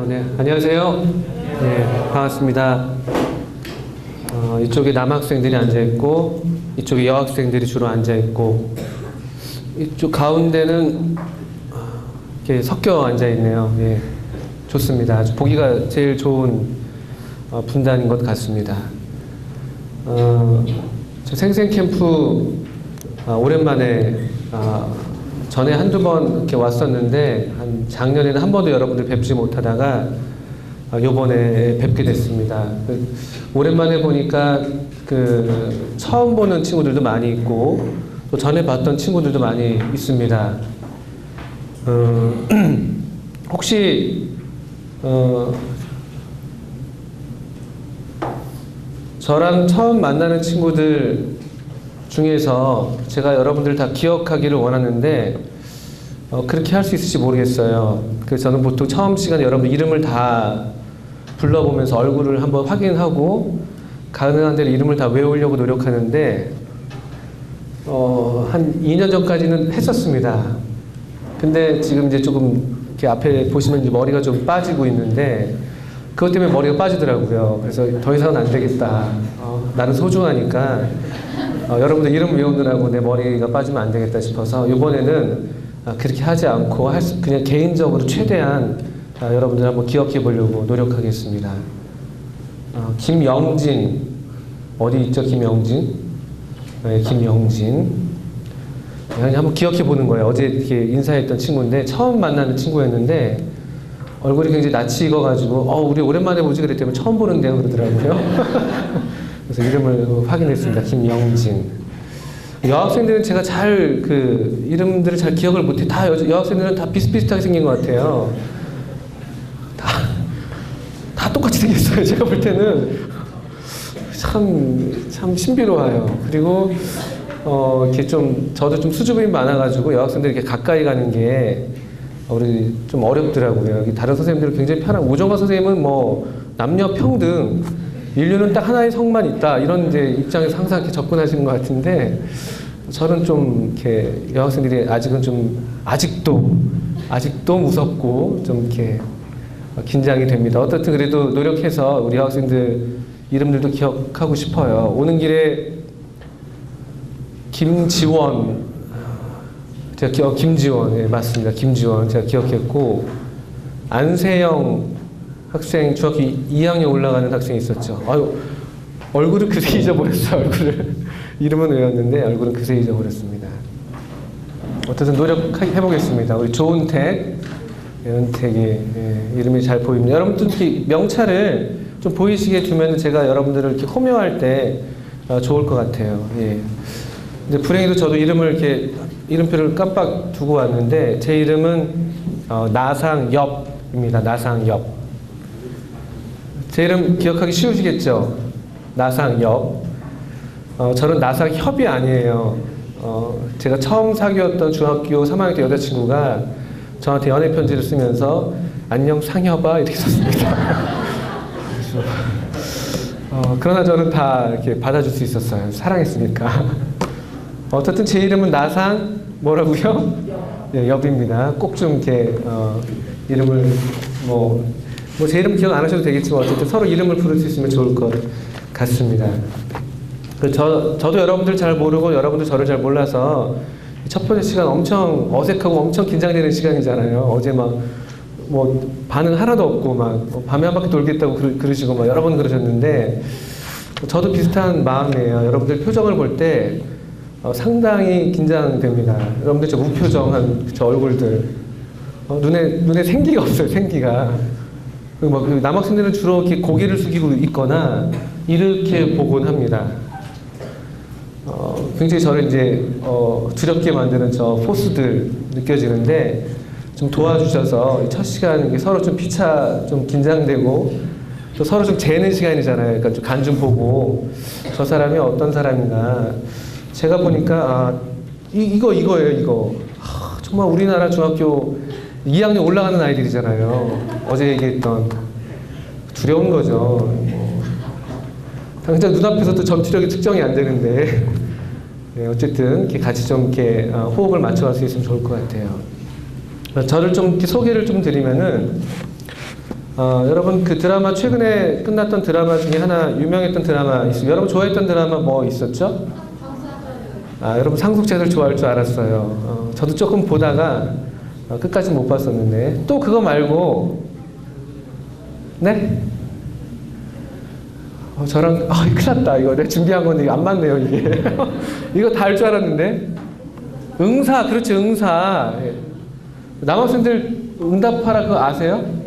네, 안녕하세요. 네, 반갑습니다. 이쪽에 남학생들이 앉아있고, 이쪽에 여학생들이 주로 앉아있고, 이쪽 가운데는 이렇게 섞여 앉아있네요. 예, 좋습니다. 아주 보기가 제일 좋은 분단인 것 같습니다. 저 생생캠프 오랜만에 전에 한두 번 이렇게 왔었는데 작년에는 한 번도 여러분들 뵙지 못하다가 요번에 뵙게 됐습니다. 오랜만에 보니까 처음 보는 친구들도 많이 있고 또 전에 봤던 친구들도 많이 있습니다. 혹시 저랑 처음 만나는 친구들 중에서 제가 여러분들 다 기억하기를 원하는데 그렇게 할 수 있을지 모르겠어요. 그래서 저는 보통 처음 시간에 여러분들 이름을 다 불러보면서 얼굴을 한번 확인하고 가능한 대로 이름을 다 외우려고 노력하는데 한 2년 전까지는 했었습니다. 근데 지금 이제 조금 이렇게 앞에 보시면 이제 머리가 좀 빠지고 있는데 그것 때문에 머리가 빠지더라고요. 그래서 더 이상은 안 되겠다. 나는 소중하니까 여러분들 이름 외우느라고 내 머리가 빠지면 안 되겠다 싶어서 이번에는 그렇게 하지 않고 그냥 개인적으로 최대한 여러분들 한번 기억해 보려고 노력하겠습니다. 김영진 어디 있죠? 김영진? 네, 김영진. 그냥 한번 기억해 보는 거예요. 어제 이렇게 인사했던 친구인데 처음 만나는 친구였는데 얼굴이 굉장히 낯이 익어가지고 우리 오랜만에 보지 그랬더니 처음 보는데요 그러더라고요. 그래서 이름을 확인했습니다. 김영진. 여학생들은 제가 잘 이름들을 잘 기억을 못해. 다 여학생들은 다 비슷비슷하게 생긴 것 같아요. 다 똑같이 생겼어요. 제가 볼 때는 참 신비로워요. 그리고 이렇게 저도 좀 수줍음이 많아가지고 여학생들이 이렇게 가까이 가는 게 우리 좀 어렵더라고요. 다른 선생님들은 굉장히 편하고 우정화 선생님은 뭐 남녀 평등 인류는 딱 하나의 성만 있다 이런 이제 입장에서 항상 이렇게 접근하시는 것 같은데 저는 좀 이렇게 여학생들이 아직도 무섭고 좀 이렇게 긴장이 됩니다. 어떻든 그래도 노력해서 우리 여학생들 이름들도 기억하고 싶어요. 오는 길에 김지원 김지원, 예, 맞습니다. 김지원 제가 기억했고 안세영 학생 중학교 2학년 올라가는 학생이 있었죠. 얼굴을 그새 잊어버렸어요. 얼굴을 이름은 외웠는데 얼굴은 그새 잊어버렸습니다. 어쨌든 노력해보겠습니다. 우리 조은택, 은택이 이름이 잘 보입니다. 여러분들 이렇게 명찰을 좀 보이시게 두면 제가 여러분들을 이렇게 호명할 때 좋을 것 같아요. 예. 근데 불행히도 저도 이름표를 깜빡 두고 왔는데 제 이름은 나상엽입니다. 나상엽. 제 이름 기억하기 쉬우시겠죠? 나상엽. 저는 나상협이 아니에요. 제가 처음 사귀었던 중학교 3학년 때 여자친구가 저한테 연애 편지를 쓰면서 안녕 상협아 이렇게 썼습니다. 그러나 저는 다 이렇게 받아줄 수 있었어요. 사랑했으니까. 어쨌든 제 이름은 나상 뭐라고요? 네, 엽입니다. 꼭 좀 이렇게 이름을 제 이름 기억 안 하셔도 되겠지만 어쨌든 서로 이름을 부를 수 있으면 좋을 것 같습니다. 저도 여러분들 잘 모르고 여러분들 저를 잘 몰라서 첫 번째 시간 엄청 어색하고 엄청 긴장되는 시간이잖아요. 어제 반응 하나도 없고 밤에 한 바퀴 돌겠다고 그러시고 여러 번 그러셨는데 저도 비슷한 마음이에요. 여러분들 표정을 볼 때 상당히 긴장됩니다. 여러분들 저 무표정한 저 얼굴들 눈에 생기가 없어요. 생기가. 남학생들은 주로 이렇게 고개를 숙이고 있거나 이렇게 보곤 합니다. 굉장히 저를 이제 두렵게 만드는 저 포스들 느껴지는데 좀 도와주셔서 첫 시간 서로 좀 피차 좀 긴장되고 또 서로 좀 재는 시간이잖아요. 그러니까 좀 간 좀 보고 저 사람이 어떤 사람인가. 제가 보니까 이거예요. 이거 정말 우리나라 중학교 2학년 올라가는 아이들이잖아요. 어제 얘기했던 두려운 거죠. 당장 눈앞에서도 전투력이 측정이 안 되는데 어쨌든 이렇게 같이 좀 이렇게 호흡을 맞춰갈 수 있으면 좋을 것 같아요. 저를 좀 이렇게 소개를 좀 드리면은 여러분 그 드라마 최근에 끝났던 드라마 중에 하나 유명했던 드라마 있어요. 여러분 좋아했던 드라마 뭐 있었죠? 여러분 상속자들 좋아할 줄 알았어요. 저도 조금 보다가 끝까지 못 봤었는데 또 그거 말고 네? 저랑 큰일 났다. 이거 내가 준비한 건데 이거 안 맞네요 이게. 이거 다 할 줄 알았는데 응사 그렇지 응사. 남학생들 응답하라 그거 아세요?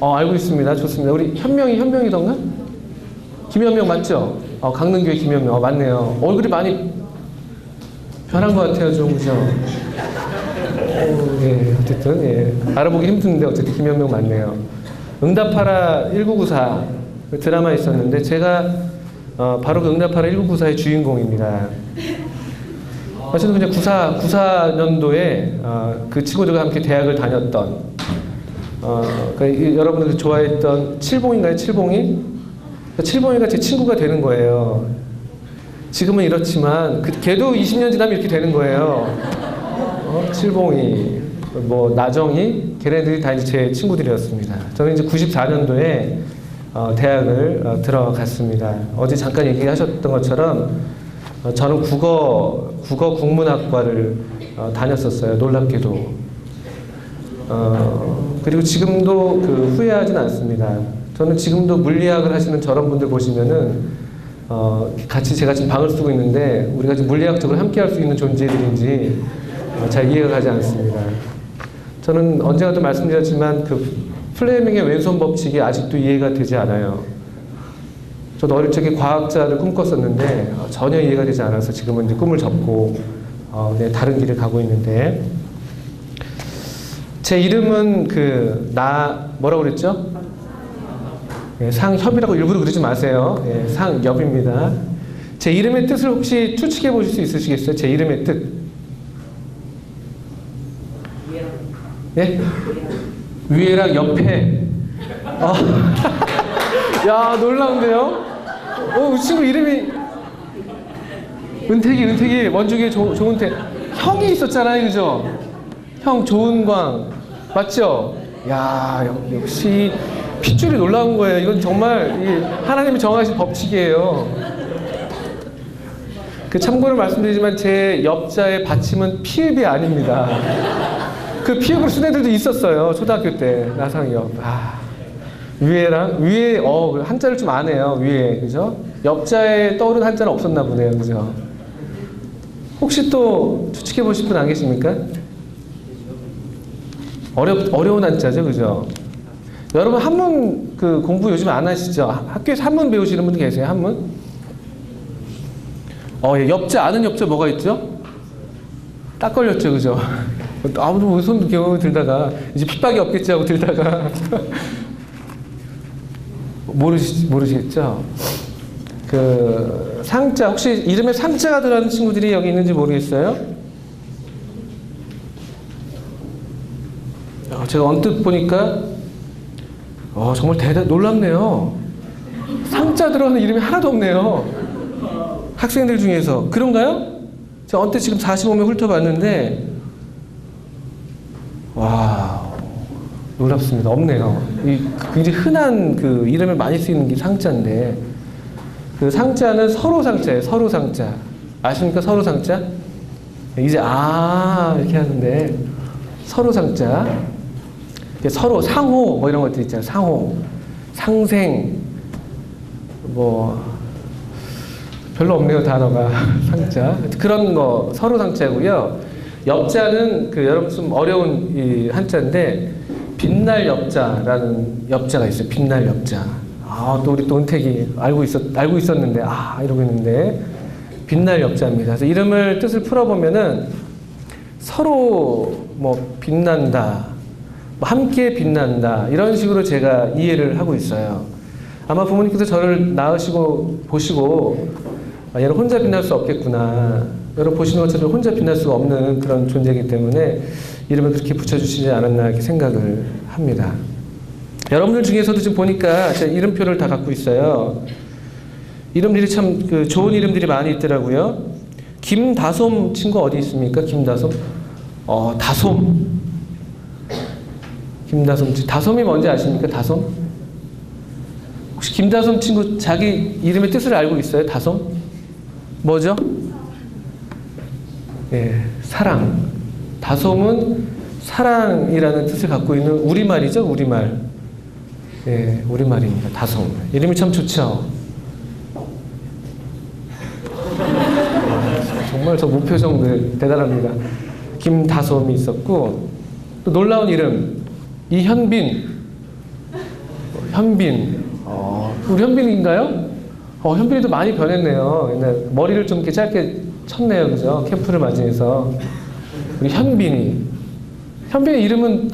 알고 있습니다. 좋습니다. 우리 현명이던가? 김현명 맞죠? 강릉교회 김현명 맞네요. 얼굴이 많이 변한 것 같아요 좀 그죠? 예, 어쨌든 예. 알아보기 힘든데 어쨌든 김현명 맞네요. 응답하라 1994 드라마 있었는데 제가 바로 그 응답하라 1994의 주인공입니다. 어쨌든 그냥 94년도에 그 친구들과 함께 대학을 다녔던 그러니까 여러분들 좋아했던 칠봉인가요? 칠봉이? 칠봉이가 제 친구가 되는 거예요. 지금은 이렇지만 걔도 20년 지나면 이렇게 되는 거예요. 칠봉이, 뭐 나정이, 걔네들이 다 이제 제 친구들이었습니다. 저는 이제 94년도에 대학을 들어갔습니다. 어제 잠깐 얘기하셨던 것처럼 저는 국어 국문학과를 다녔었어요. 놀랍게도. 그리고 지금도 후회하진 않습니다. 저는 지금도 물리학을 하시는 저런 분들 보시면은 같이 제가 지금 방을 쓰고 있는데 우리가 지금 물리학적으로 함께 할 수 있는 존재들인지 잘 이해가 가지 않습니다. 저는 언젠가도 말씀드렸지만 플레밍의 왼손 법칙이 아직도 이해가 되지 않아요. 저도 어릴 적에 과학자를 꿈꿨었는데 전혀 이해가 되지 않아서 지금은 이제 꿈을 접고 다른 길을 가고 있는데 제 이름은 뭐라고 그랬죠? 예, 상협이라고 일부러 그러지 마세요. 예, 상협입니다. 제 이름의 뜻을 혹시 추측해 보실 수 있으시겠어요? 제 이름의 뜻. 예? 위에랑 옆에. 야, 놀라운데요? 이 친구 이름이 은택이 원중에 좋은택. 형이 있었잖아요, 그죠? 형 조은광 맞죠? 야, 역시 핏줄이 놀라운 거예요. 이건 정말 하나님이 정하신 법칙이에요. 참고로 말씀드리지만 제 옆자의 받침은 피읍이 아닙니다. 그 피읍으로 쓴 애들도 있었어요. 초등학교 때 나상옆. 위에 한자를 좀 안 해요. 위에 그죠? 옆자에 떠오른 한자는 없었나 보네요. 그죠? 혹시 또 추측해 보실 분 안 계십니까? 어려운 한자죠, 그죠? 여러분 한문 공부 요즘 안 하시죠? 학교에서 한문 배우시는 분 계세요? 한문? 예, 옆자 아는 옆자 뭐가 있죠? 딱 걸렸죠, 그죠? 아무도 손 겨우 들다가 이제 핍박이 없겠지 하고 들다가 모르시겠죠? 상자 혹시 이름에 상자가 들어가는 친구들이 여기 있는지 모르겠어요? 제가 언뜻 보니까 정말 놀랍네요. 상자 들어가는 이름이 하나도 없네요. 학생들 중에서. 그런가요? 제가 언뜻 지금 45명 훑어봤는데 와 놀랍습니다. 없네요. 굉장히 흔한 이름에 많이 쓰이는 게 상자인데 상자는 서로 상자예요. 서로 상자. 아십니까? 서로 상자? 이제 이렇게 하는데 서로 상자. 서로 상호 뭐 이런 것들 있잖아요. 상호, 상생 별로 없네요 단어가. 상자 그런 거 서로 상자고요. 옆자는 여러분 좀 어려운 이 한자인데 빛날 옆자라는 옆자가 있어요. 빛날 옆자. 또 우리 또 은택이 알고 있었는데 이러고 있는데 빛날 옆자입니다. 그래서 이름을 뜻을 풀어보면은 서로 빛난다. 함께 빛난다 이런 식으로 제가 이해를 하고 있어요. 아마 부모님께서 저를 낳으시고 보시고 얘는 혼자 빛날 수 없겠구나. 여러분 보시는 것처럼 혼자 빛날 수가 없는 그런 존재이기 때문에 이름을 그렇게 붙여주시지 않았나 이렇게 생각을 합니다. 여러분들 중에서도 지금 보니까 제가 이름표를 다 갖고 있어요. 이름들이 참 좋은 이름들이 많이 있더라고요. 김다솜 친구 어디 있습니까? 김다솜? 다솜. 김다솜 씨. 다솜이 뭔지 아십니까? 다솜? 혹시 김다솜 친구 자기 이름의 뜻을 알고 있어요? 다솜? 뭐죠? 예, 사랑. 다솜은 사랑이라는 뜻을 갖고 있는 우리말이죠, 우리말. 예, 우리말입니다. 다솜. 이름이 참 좋죠? 정말 저 무표정들 대단합니다. 김다솜이 있었고, 또 놀라운 이름, 이현빈. 현빈. 우리 현빈인가요? 현빈이도 많이 변했네요. 옛날 머리를 좀 이렇게 짧게 쳤네요. 그죠? 캠프를 맞이해서. 우리 현빈이. 현빈의 이름은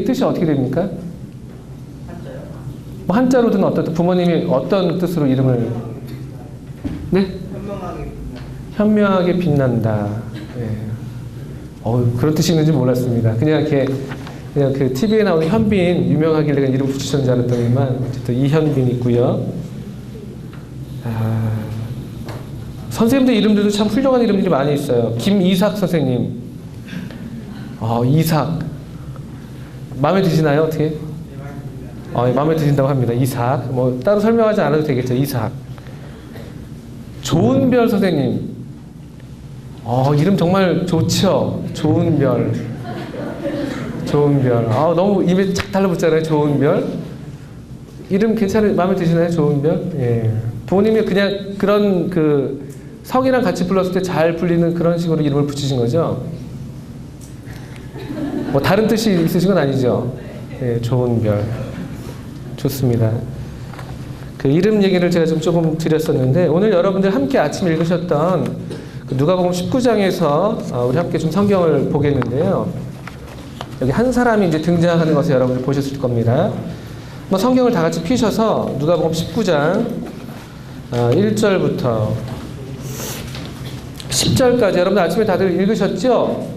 뜻이 어떻게 됩니까? 뭐 한자로든 부모님이 어떤 뜻으로 이름을, 네? 현명하게 빛난다. 예. 그런 뜻이 있는지 몰랐습니다. 그냥 그 TV에 나오는 현빈 유명하길래 이름 붙이셨는 줄 알았더니만 어쨌든 이현빈 있고요. 선생님들 이름들도 참 훌륭한 이름들이 많이 있어요. 김이삭 선생님. 이삭. 마음에 드시나요? 어떻게? 마음에 드신다고 합니다. 이삭. 뭐 따로 설명하지 않아도 되겠죠. 이삭. 조은별 선생님. 이름 정말 좋죠. 조은별. 조은별. 너무 입에 착 달라붙잖아요. 조은별. 이름 마음에 드시나요? 조은별? 예. 부모님이 그냥 그런 그 성이랑 같이 불렀을 때 잘 불리는 그런 식으로 이름을 붙이신 거죠? 뭐 다른 뜻이 있으신 건 아니죠? 예, 조은별. 좋습니다. 그 이름 얘기를 제가 조금 드렸었는데, 오늘 여러분들 함께 아침 읽으셨던 그 누가복음 19장에서 우리 함께 좀 성경을 보겠는데요. 여기 한 사람이 이제 등장하는 것을 여러분들 보셨을 겁니다. 뭐 성경을 다 같이 펴셔서 누가복음 19장 1절부터 10절까지 여러분들 아침에 다들 읽으셨죠?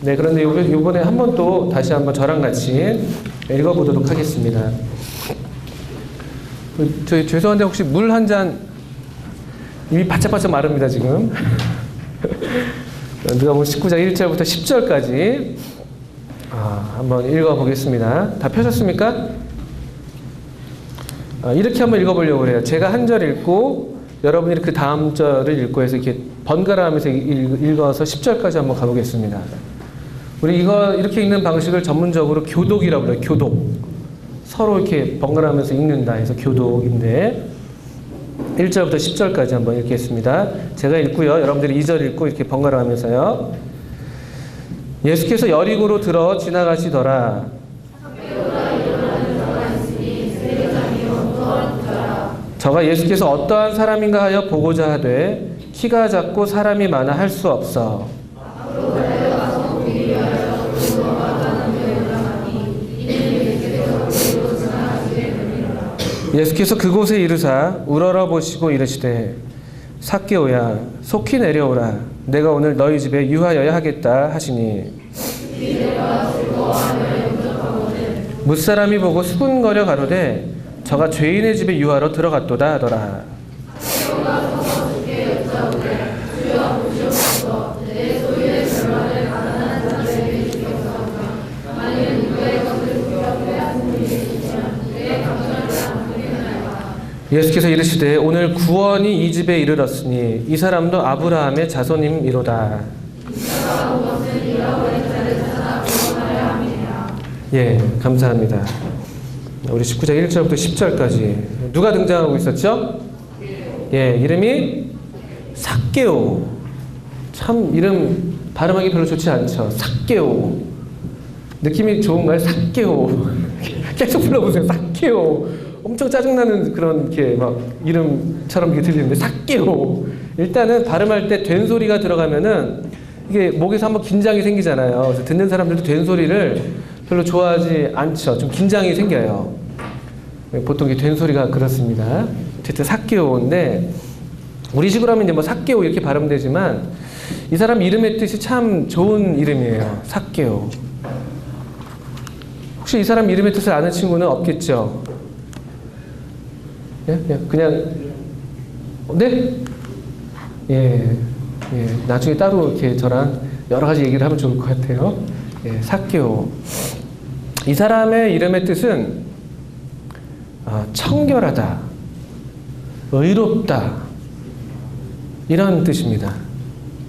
네, 그런데 이번에 한 번 또 다시 한번 저랑 같이 읽어보도록 하겠습니다. 저희 죄송한데 혹시 물 한 잔, 입이 바짝바짝 마릅니다 지금. 누가복음 19장 1절부터 10절까지 한번 읽어보겠습니다. 다 펴셨습니까? 이렇게 한번 읽어보려고 해요. 제가 한 절 읽고 여러분이 그 다음 절을 읽고 해서 이렇게 번갈아 하면서 읽어서 10절까지 한번 가보겠습니다. 우리 이렇게 읽는 방식을 전문적으로 교독이라고 그래요. 교독. 서로 이렇게 번갈아 하면서 읽는다 해서 교독인데, 1절부터 10절까지 한번 읽겠습니다. 제가 읽고요. 여러분들이 2절 읽고 이렇게 번갈아 하면서요. 예수께서 여리고로 들어 지나가시더라. 저가 예수께서 어떠한 사람인가 하여 보고자 하되 키가 작고 사람이 많아 할 수 없어. 예수께서 그곳에 이르사 우러러 보시고 이르시되 삭개오야 속히 내려오라. 내가 오늘 너희 집에 유하여야 하겠다 하시니, 뭇사람이 보고 수군거려 가로되 저가 죄인의 집에 유하러 들어갔도다 하더라. 예수께서 이르시되 오늘 구원이 이 집에 이르렀으니 이 사람도 아브라함의 자손임이로다. 예, 감사합니다. 우리 19장 1절부터 10절까지 누가 등장하고 있었죠? 예, 이름이 삭개오. 참 이름 발음하기 별로 좋지 않죠? 삭개오. 느낌이 좋은가요? 삭개오. 계속 불러보세요. 삭개오. 엄청 짜증나는 그런 이렇게 막 이름처럼 이렇게 들리는데, 삭개오. 일단은 발음할 때 된 소리가 들어가면은 이게 목에서 한번 긴장이 생기잖아요. 그래서 듣는 사람들도 된 소리를 별로 좋아하지 않죠. 좀 긴장이 생겨요. 보통 이게 된 소리가 그렇습니다. 어쨌든 삭개오인데, 우리식으로 하면 이제 뭐 삭개오 이렇게 발음되지만 이 사람 이름의 뜻이 참 좋은 이름이에요. 삭개오. 혹시 이 사람 이름의 뜻을 아는 친구는 없겠죠? 예? 그냥 네? 예. 나중에 따로 이렇게 저랑 여러 가지 얘기를 하면 좋을 것 같아요. 예, 삭개오. 이 사람의 이름의 뜻은 청결하다, 의롭다 이런 뜻입니다.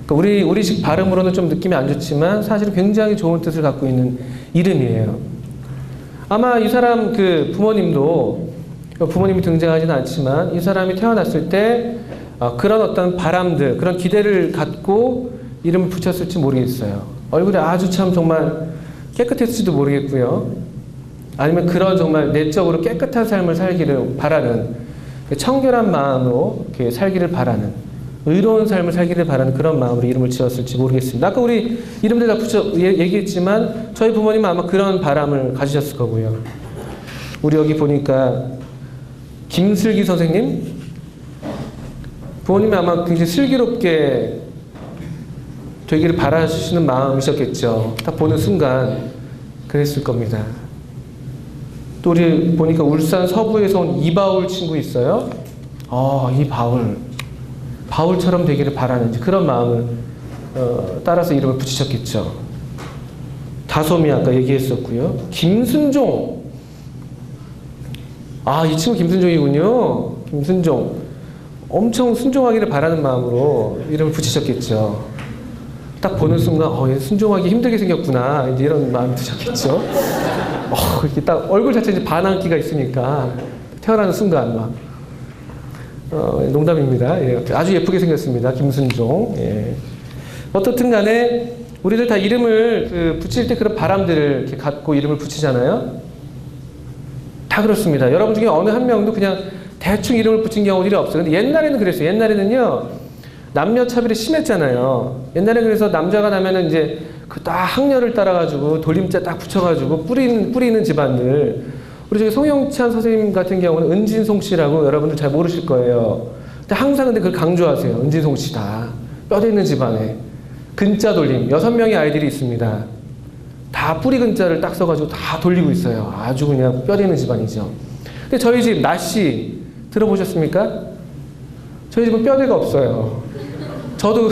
그러니까 우리식 발음으로는 좀 느낌이 안 좋지만 사실은 굉장히 좋은 뜻을 갖고 있는 이름이에요. 아마 이 사람 그 부모님이 등장하지는 않지만 이 사람이 태어났을 때 그런 어떤 바람들, 그런 기대를 갖고 이름을 붙였을지 모르겠어요. 얼굴이 아주 참 정말 깨끗했을지도 모르겠고요. 아니면 그런 정말 내적으로 깨끗한 삶을 살기를 바라는, 청결한 마음으로 이렇게 살기를 바라는, 의로운 삶을 살기를 바라는 그런 마음으로 이름을 지었을지 모르겠습니다. 아까 우리 이름들 다 얘기했지만 저희 부모님은 아마 그런 바람을 가지셨을 거고요. 우리 여기 보니까 김슬기 선생님, 부모님이 아마 굉장히 슬기롭게 되기를 바라시는 마음이셨겠죠. 딱 보는 순간 그랬을 겁니다. 또 우리 보니까 울산 서부에서 온 이바울 친구 있어요. 이 바울처럼 되기를 바라는 그런 마음을 따라서 이름을 붙이셨겠죠. 다솜이 아까 얘기했었고요. 김순종. 이 친구 김순종이군요. 김순종. 엄청 순종하기를 바라는 마음으로 이름을 붙이셨겠죠. 딱 보는 순간 얘 순종하기 힘들게 생겼구나 이제 이런 마음이 드셨겠죠. 이렇게 딱 얼굴 자체 이제 반항기가 있으니까 태어나는 순간 막 농담입니다. 예, 아주 예쁘게 생겼습니다. 김순종. 예. 어떻든 간에 우리들 다 이름을 붙일 때 그런 바람들을 이렇게 갖고 이름을 붙이잖아요. 다 그렇습니다. 여러분 중에 어느 한 명도 그냥 대충 이름을 붙인 경우들이 없어요. 근데 옛날에는 그랬어요. 옛날에는요, 남녀 차별이 심했잖아요. 옛날에 그래서 남자가 나면은 이제 그 딱 학렬을 따라가지고 돌림자 딱 붙여가지고 뿌리는 집안들. 우리 저기 송영찬 선생님 같은 경우는 은진송 씨라고 여러분들 잘 모르실 거예요. 근데 항상 근데 그걸 강조하세요. 은진송 씨다. 뼈대 있는 집안에. 근자 돌림. 6명의 아이들이 있습니다. 다 뿌리 근자를 딱 써가지고 다 돌리고 있어요. 아주 그냥 뼈대 있는 집안이죠. 근데 저희 집 나씨 들어보셨습니까? 저희 집은 뼈대가 없어요. 저도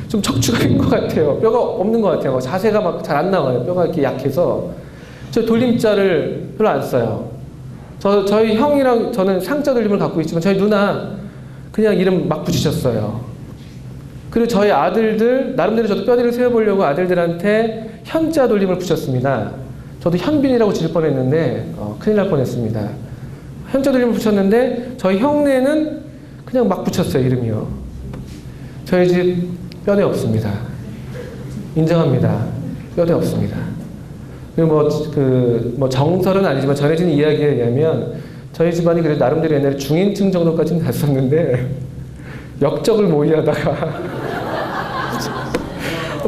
좀 척추가인 것 같아요. 뼈가 없는 것 같아요. 자세가 막 잘 안 나와요. 뼈가 이렇게 약해서. 저 돌림자를 별로 안 써요. 저희 형이랑 저는 상자 돌림을 갖고 있지만 저희 누나 그냥 이름 막 붙이셨어요. 그리고 저희 아들들, 나름대로 저도 뼈대를 세워보려고 아들들한테 현자 돌림을 붙였습니다. 저도 현빈이라고 지을 뻔했는데 큰일 날 뻔했습니다. 현자 돌림을 붙였는데 저희 형네는 그냥 막 붙였어요. 이름이요. 저희 집 뼈대 없습니다. 인정합니다. 뼈대 없습니다. 그리고 뭐 정설은 아니지만 전해진 이야기에 의하면 저희 집안이 그래도 나름대로 옛날에 중인층 정도까지는 갔었는데 역적을 모의하다가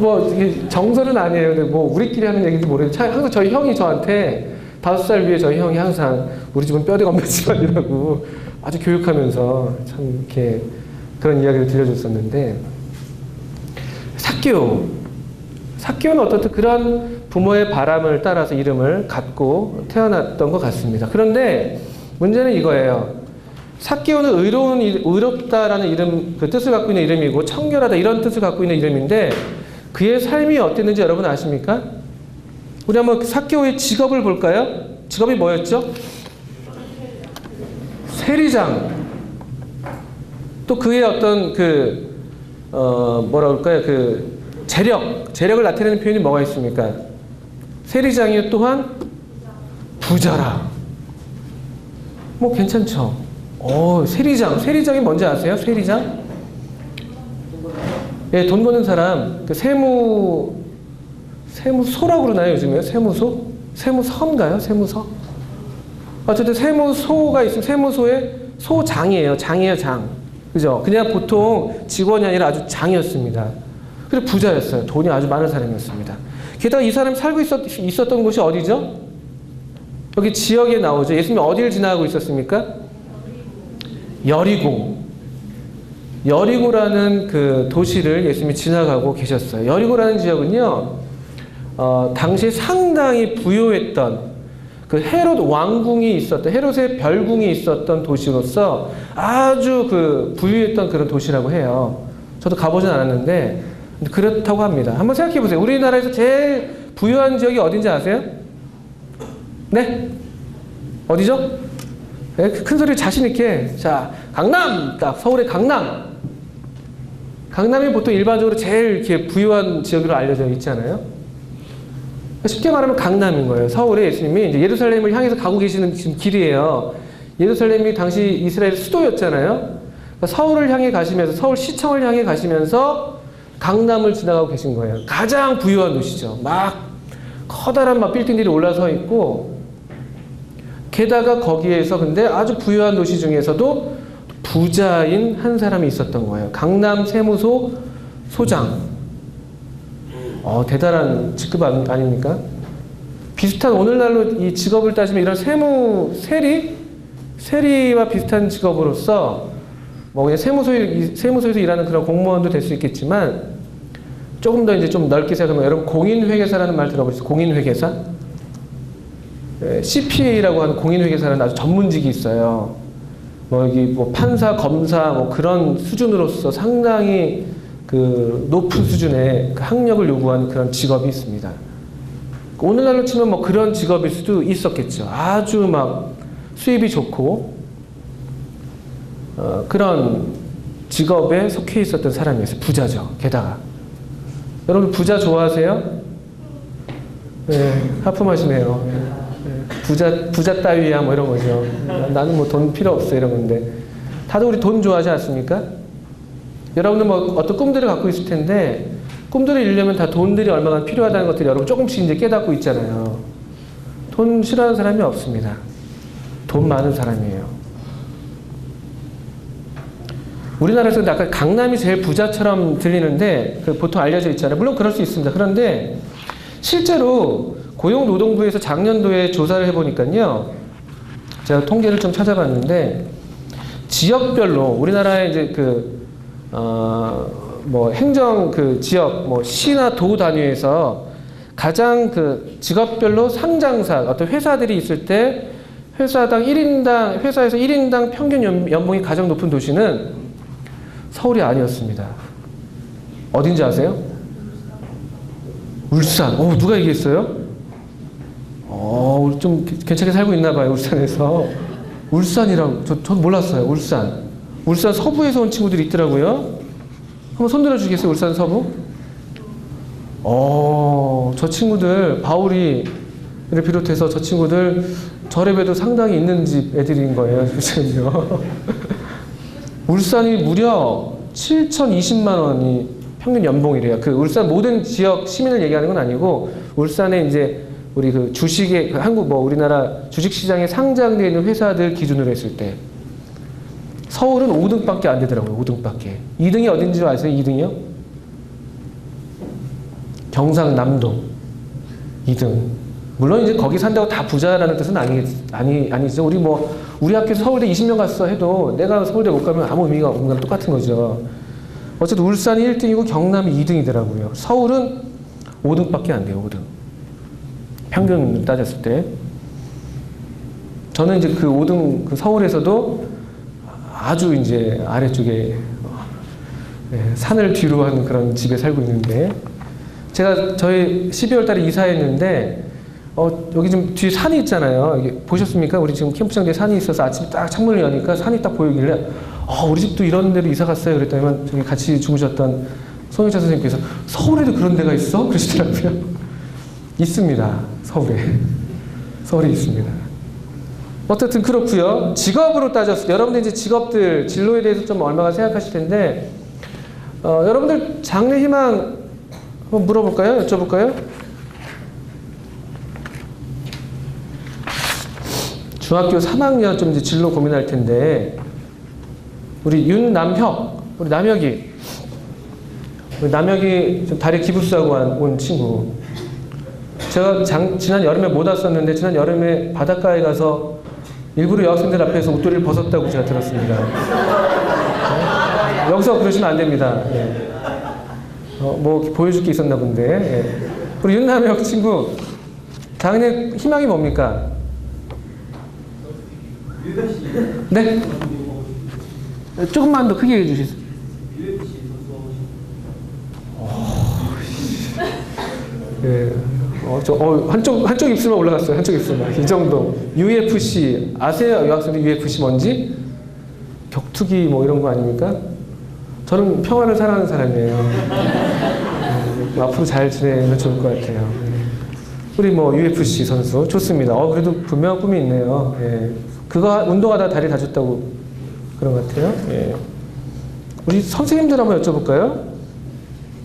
뭐 이게 정설은 아니에요. 근데 뭐 우리끼리 하는 얘기인지 모르겠는데 항상 저희 형이 저한테 5살 위에 저희 형이 항상 우리 집은 뼈대가 없는 집안이라고 아주 교육하면서 참 이렇게 그런 이야기를 들려줬었는데 삭기오는 어떻든 그런 부모의 바람을 따라서 이름을 갖고 태어났던 것 같습니다. 그런데 문제는 이거예요. 삭기오는 의롭다라는 이름, 그 뜻을 갖고 있는 이름이고 청결하다 이런 뜻을 갖고 있는 이름인데 그의 삶이 어땠는지 여러분 아십니까? 우리 한번 삭기오의 직업을 볼까요? 직업이 뭐였죠? 세리장. 또 그의 어떤 뭐라 그럴까요? 재력을 나타내는 표현이 뭐가 있습니까? 세리장이 또한 부자라. 뭐 괜찮죠? 세리장이 뭔지 아세요? 세리장? 예, 돈 버는 사람, 세무소라고 그러나요, 요즘에? 세무소? 세무서인가요? 세무서? 어쨌든 세무소가 있으면 세무소의 소장이에요. 장이에요, 장. 그죠? 그냥 보통 직원이 아니라 아주 장이었습니다. 그리고 부자였어요. 돈이 아주 많은 사람이었습니다. 게다가 이 사람이 살고 있었던 곳이 어디죠? 여기 지역에 나오죠. 예수님이 어디를 지나가고 있었습니까? 여리고라는 그 도시를 예수님이 지나가고 계셨어요. 여리고라는 지역은요, 당시 상당히 부유했던 그 헤롯 왕궁이 있었던, 헤롯의 별궁이 있었던 도시로서 아주 부유했던 그런 도시라고 해요. 저도 가보진 않았는데 그렇다고 합니다. 한번 생각해 보세요. 우리나라에서 제일 부유한 지역이 어딘지 아세요? 네? 어디죠? 네, 큰 소리 자신 있게. 자, 강남! 딱 서울의 강남. 강남이 보통 일반적으로 제일 이렇게 부유한 지역으로 알려져 있잖아요. 쉽게 말하면 강남인 거예요. 서울에 예수님이 이제 예루살렘을 향해서 가고 계시는 지금 길이에요. 예루살렘이 당시 이스라엘 수도였잖아요. 그러니까 서울을 향해 가시면서, 서울 시청을 향해 가시면서 강남을 지나가고 계신 거예요. 가장 부유한 도시죠. 막 커다란 막 빌딩들이 올라서 있고, 게다가 거기에서 근데 아주 부유한 도시 중에서도 부자인 한 사람이 있었던 거예요. 강남 세무소 소장. 대단한 직급 아닙니까? 비슷한, 오늘날로 이 직업을 따지면 이런 세리와 비슷한 직업으로서 뭐 그냥 세무소에서 일하는 그런 공무원도 될 수 있겠지만, 조금 더 이제 좀 넓게 생각하면, 여러분 공인회계사라는 말 들어보셨어요? 공인회계사? CPA라고 하는 공인회계사라는 아주 전문직이 있어요. 뭐 여기 뭐 판사, 검사 뭐 그런 수준으로서 상당히 그 높은 수준의 그 학력을 요구하는 그런 직업이 있습니다. 오늘날로 치면 뭐 그런 직업일 수도 있었겠죠. 아주 막 수입이 좋고 그런 직업에 속해 있었던 사람이었어요. 부자죠. 게다가 여러분 부자 좋아하세요? 네, 하품하시네요. 네, 부자 따위야 뭐 이런 거죠. 나는 뭐 돈 필요 없어 이런 건데, 다들 우리 돈 좋아하지 않습니까? 여러분들 뭐 어떤 꿈들을 갖고 있을 텐데, 꿈들을 이루려면 다 돈들이 얼마나 필요하다는 것들을 여러분 조금씩 이제 깨닫고 있잖아요. 돈 싫어하는 사람이 없습니다. 돈 많은 사람이에요. 우리나라에서 약간 강남이 제일 부자처럼 들리는데 보통 알려져 있잖아요. 물론 그럴 수 있습니다. 그런데 실제로 고용노동부에서 작년도에 조사를 해보니까요, 제가 통계를 좀 찾아봤는데 지역별로 우리나라의 이제 뭐 행정 그 지역 뭐 시나 도 단위에서 가장 그 직업별로 상장사 어떤 회사들이 있을 때 회사에서 1인당 평균 연봉이 가장 높은 도시는 서울이 아니었습니다. 어딘지 아세요? 울산. 누가 얘기했어요? 우리 좀 괜찮게 살고 있나 봐요, 울산에서. 울산이라고, 전 몰랐어요, 울산. 울산 서부에서 온 친구들이 있더라고요. 한번 손들어 주겠어요, 울산 서부? 저 친구들, 바울이를 비롯해서 저 친구들, 저 레벨도 상당히 있는 집 애들인 거예요, 지금요. 울산이 무려 7,020만 원이 평균 연봉이래요. 그 울산 모든 지역 시민을 얘기하는 건 아니고, 울산에 이제 우리 그 주식의, 한국 뭐 우리나라 주식시장에 상장되어 있는 회사들 기준으로 했을 때, 서울은 5등밖에 안 되더라고요. 5등밖에. 2등이 어딘지 아세요? 2등이요? 경상남도 2등. 물론 이제 거기 산다고 다 부자라는 뜻은 아니죠. 우리 학교 서울대 20명 갔어 해도 내가 서울대 못 가면 아무 의미가 없는 거랑 똑같은 거죠. 어쨌든 울산이 1등이고 경남이 2등이더라고요. 서울은 5등밖에 안 돼요. 5등. 평균 따졌을 때. 저는 이제 그 5등 그 서울에서도 아주 이제 아래쪽에 산을 뒤로 하는 그런 집에 살고 있는데, 제가 저희 12월 달에 이사했는데 여기 좀 뒤에 산이 있잖아요. 이게 보셨습니까? 우리 지금 캠프장 뒤에 산이 있어서 아침에 딱 창문을 여니까 산이 딱 보이길래 우리 집도 이런 데로 이사 갔어요. 그랬더니 저기 같이 주무셨던 송영차 선생님께서 서울에도 그런 데가 있어? 그러시더라고요. 있습니다. 서울에 있습니다. 어쨌든 그렇고요. 직업으로 따졌을 때 여러분들 이제 직업들 진로에 대해서 좀 얼마나 생각하실 텐데, 여러분들 장래 희망 한번 물어볼까요? 여쭤볼까요? 중학교 3학년 좀 이제 진로 고민할 텐데, 우리 윤남혁, 우리 남혁이 좀 다리 기부스하고 온 친구. 제가 지난 여름에 못 왔었는데, 지난 여름에 바닷가에 가서 일부러 여학생들 앞에서 옷도리를 벗었다고 제가 들었습니다. 네? 여기서 그러시면 안 됩니다. 네. 뭐 보여줄 게 있었나 본데. 네. 우리 윤남혁 친구, 장래 희망이 뭡니까? 네? 조금만 더 크게 해주시죠. 네. 한쪽 입술만 올라갔어요. 한쪽 입술만. 이 정도. UFC. 아세요? 여학생들 UFC 뭔지? 격투기 뭐 이런 거 아닙니까? 저는 평화를 사랑하는 사람이에요. 앞으로 잘 지내면 좋을 것 같아요. 우리 뭐 UFC 선수 좋습니다. 그래도 분명한 꿈이 있네요. 예. 그거 운동하다 다리 다쳤다고 그런 것 같아요. 예. 우리 선생님들 한번 여쭤볼까요?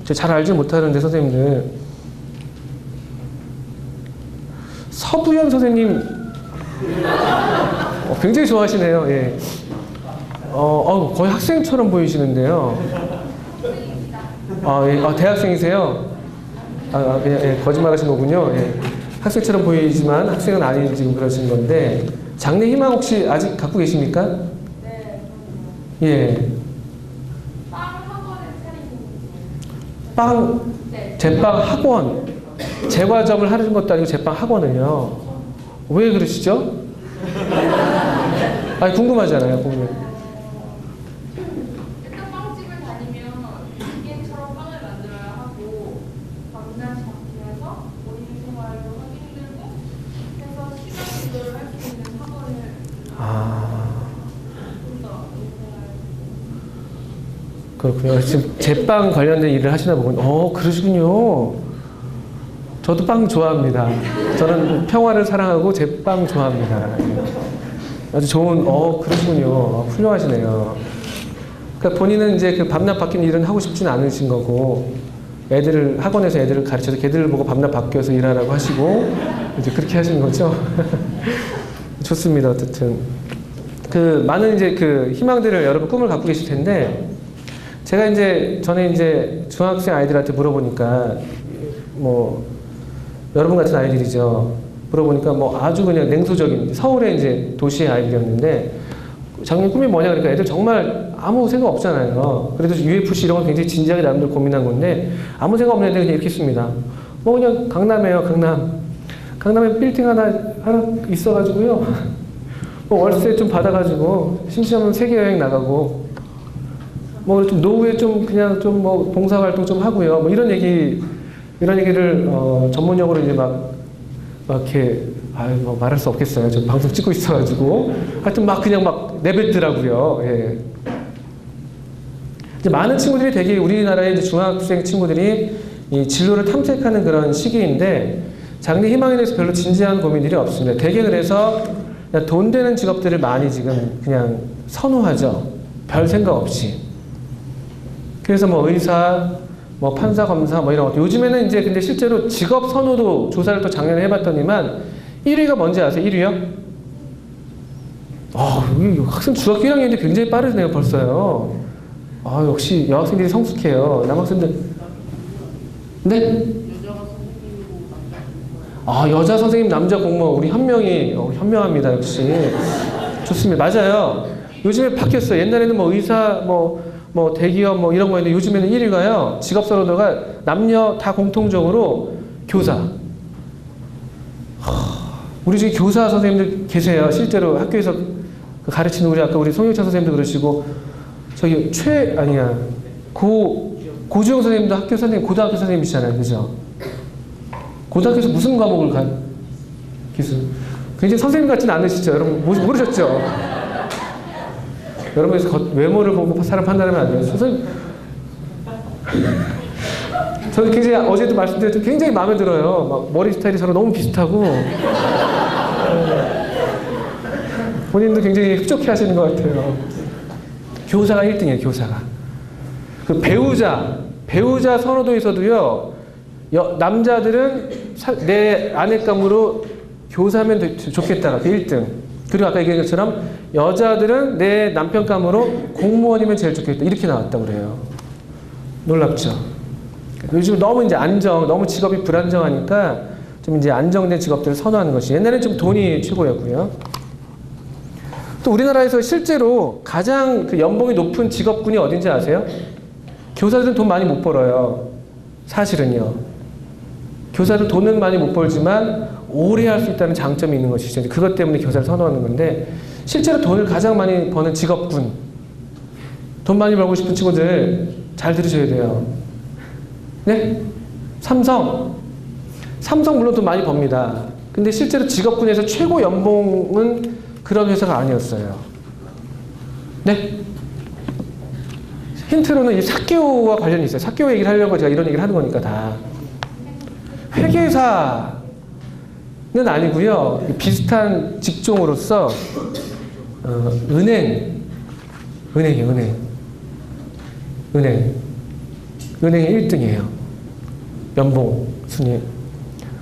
제가 잘 알지 못하는데 선생님들. 서부연 선생님 굉장히 좋아하시네요. 예. 거의 학생처럼 보이시는데요. 예. 대학생이세요? 그냥 예, 거짓말하신 거군요. 예. 학생처럼 보이지만 학생은 아닌 지금 그러신 건데 장래 희망 혹시 아직 갖고 계십니까? 네. 예. 빵 학원을 차리는 빵, 네. 제빵 학원. 제과점을 하는 것도 아니고 제빵 학원을요. 왜 그러시죠? 궁금하잖아요. 궁금해. 일단 빵집을 다니면 기계처럼 빵을 만들어야 하고 밤낮이 바뀌면서 본인 생활도 하기 힘들고 해서 시간 조절을 할 수 있는 학원을 좀 더 그렇군요. 지금 제빵 관련된 일을 하시나 보군요. 그러시군요. 저도 빵 좋아합니다. 저는 평화를 사랑하고 제빵 좋아합니다. 아주 좋은, 그러시군요. 훌륭하시네요. 그러니까 본인은 이제 그 밤낮 바뀌는 일은 하고 싶지는 않으신 거고, 학원에서 애들을 가르쳐서 걔들을 보고 밤낮 바뀌어서 일하라고 하시고, 이제 그렇게 하시는 거죠. 좋습니다. 어쨌든. 많은 이제 희망들을 여러분 꿈을 갖고 계실 텐데, 제가 전에 이제 중학생 아이들한테 물어보니까, 여러분 같은 아이들이죠. 물어보니까 아주 그냥 냉소적인 서울의 이제 도시의 아이들이었는데 작년 꿈이 뭐냐 그러니까 애들 정말 아무 생각 없잖아요. 그래도 UFC 이런 건 굉장히 진지하게 남들 고민한 건데 아무 생각 없는 애들 그냥 이렇게 있습니다. 그냥 강남이에요. 강남에 빌딩 하나 있어가지고요. 월세 좀 받아가지고 심심하면 세계 여행 나가고 좀 노후에 좀 그냥 좀 봉사활동 좀 하고요. 이런 얘기를 전문용어로 이제 막 이렇게 말할 수 없겠어요. 저 방송 찍고 있어가지고 하여튼 그냥 내뱉더라고요. 예. 이제 많은 친구들이 되게 우리나라의 이제 중학생 친구들이 이 진로를 탐색하는 그런 시기인데 장래 희망에 대해서 별로 진지한 고민들이 없습니다. 되게 그래서 그냥 돈 되는 직업들을 많이 지금 그냥 선호하죠. 별 생각 없이. 그래서 의사, 판사, 검사, 이런 것. 요즘에는 이제 근데 실제로 직업 선호도 조사를 또 작년에 해봤더니만 1위가 뭔지 아세요? 1위요? 학생 중학교 1학년인데 굉장히 빠르네요, 벌써요. 역시 여학생들이 성숙해요. 남학생들. 네? 여자 선생님, 남자 공무원. 우리 현명이, 현명합니다, 역시. 좋습니다. 맞아요. 요즘에 바뀌었어요. 옛날에는 의사, 대기업 이런 거였는데 요즘에는 1위가요. 직업 선호도가 남녀 다 공통적으로 교사. 우리 중에 교사 선생님들 계세요. 실제로 학교에서 가르치는 우리 송영찬 선생님도 그러시고 저기 고주영 선생님도 학교 선생님, 고등학교 선생님이시잖아요. 그죠? 고등학교에서 무슨 과목을 기술? 굉장히 선생님 같지는 않으시죠? 여러분 모르셨죠? 여러분에서 외모를 보고 사람 판단하면 안 돼요. 선생님, 저는 굉장히 어제도 말씀드렸지만 굉장히 마음에 들어요. 머리 스타일이 저랑 너무 비슷하고 본인도 굉장히 흡족해 하시는 것 같아요. 교사가 1등이에요. 교사가. 배우자 선호도에서도요. 남자들은 내 아내감으로 교사면 좋겠다. 1등. 그리고 아까 얘기한 것처럼 여자들은 내 남편감으로 공무원이면 제일 좋겠다. 이렇게 나왔다고 그래요. 놀랍죠? 요즘 너무 이제 너무 직업이 불안정하니까 좀 이제 안정된 직업들을 선호하는 것이. 옛날에는 좀 돈이 최고였고요. 또 우리나라에서 실제로 가장 연봉이 높은 직업군이 어딘지 아세요? 교사들은 돈 많이 못 벌어요. 사실은요. 교사들은 돈은 많이 못 벌지만 오래 할 수 있다는 장점이 있는 것이죠. 그것 때문에 교사를 선호하는 건데 실제로 돈을 가장 많이 버는 직업군, 돈 많이 벌고 싶은 친구들 잘 들으셔야 돼요. 네? 삼성. 삼성 물론 돈 많이 법니다. 근데 실제로 직업군에서 최고 연봉은 그런 회사가 아니었어요. 네? 힌트로는 이 사케오와 관련이 있어요. 사케오 얘기를 하려고 제가 이런 얘기를 하는 거니까 다. 회계사는 아니고요. 비슷한 직종으로서 은행이에요. 은행이 1등이에요. 연봉 순위.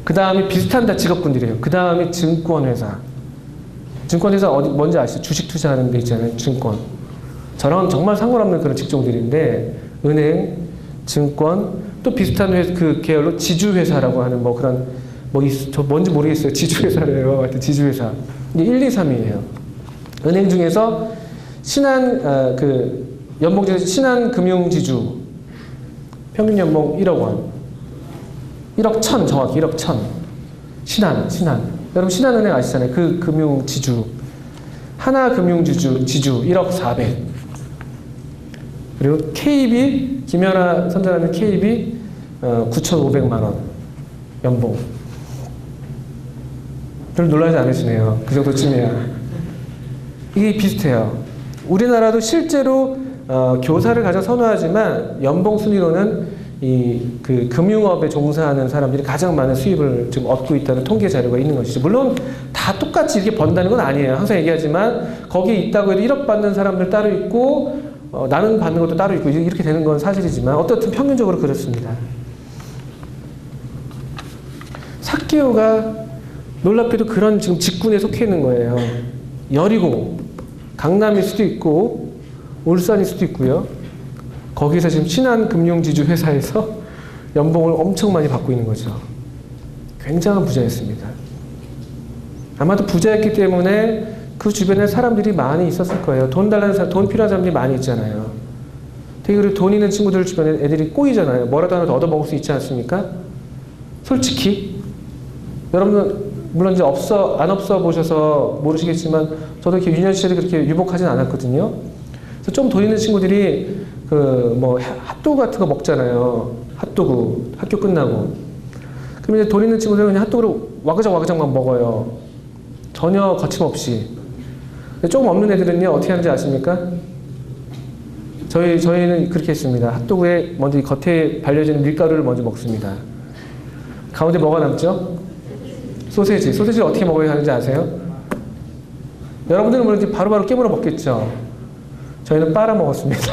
그 다음에 비슷한 다 직업군들이에요. 그 다음에 증권회사. 증권회사 어디 뭔지 아시죠? 주식 투자하는 데 있잖아요. 증권. 저랑 정말 상관없는 그런 직종들인데 은행, 증권, 또 비슷한 그 계열로 지주회사라고 하는 뭐 그런 저 뭔지 모르겠어요. 지주회사래요. 하여튼 지주회사. 이게 1, 2, 3이에요. 은행 중에서 연봉 중에서 신한금융지주 평균 연봉 1억 원. 1억 1천 정확히 1억 1천. 신한. 여러분 신한은행 아시잖아요. 그 금융지주. 하나금융지주 1억 400. 그리고 KB 김연아 선전하는 KB 9,500만 원 연봉. 별 놀라지 않으시네요. 그 정도쯤이야. 이게 비슷해요. 우리나라도 실제로 교사를 가장 선호하지만 연봉 순위로는 그 금융업에 종사하는 사람들이 가장 많은 수입을 지금 얻고 있다는 통계 자료가 있는 것이죠. 물론 다 똑같이 이렇게 번다는 건 아니에요. 항상 얘기하지만 거기에 있다고 해도 1억 받는 사람들 따로 있고 나는 받는 것도 따로 있고 이렇게 되는 건 사실이지만 어떻든 평균적으로 그렇습니다. 사케오가 놀랍게도 그런 지금 직군에 속해 있는 거예요. 여리고 강남일 수도 있고 울산일 수도 있고요. 거기서 지금 신한금융지주 회사에서 연봉을 엄청 많이 받고 있는 거죠. 굉장한 부자였습니다. 아마도 부자였기 때문에 그 주변에 사람들이 많이 있었을 거예요. 돈 달라는 사람, 돈 필요한 사람들이 많이 있잖아요. 되게 그리고 돈 있는 친구들 주변에 애들이 꼬이잖아요. 뭐라도 하나 얻어 먹을 수 있지 않습니까? 솔직히 여러분은 물론 이제 안 없어 보셔서 모르시겠지만 저도 이렇게 유년 시절에 그렇게 유복하진 않았거든요. 그래서 좀 돈 있는 친구들이 핫도그 같은 거 먹잖아요. 핫도그 학교 끝나고. 그럼 이제 돈 있는 친구들은 그냥 핫도그를 와그작만 먹어요. 전혀 거침없이. 조금 없는 애들은요 어떻게 하는지 아십니까? 저희는 그렇게 했습니다. 핫도그에 먼저 이 겉에 발려지는 밀가루를 먼저 먹습니다. 가운데 뭐가 남죠? 소세지. 소세지를 어떻게 먹어야 하는지 아세요? 여러분들은 물론 이제 바로바로 깨물어 먹겠죠. 저희는 빨아 먹었습니다.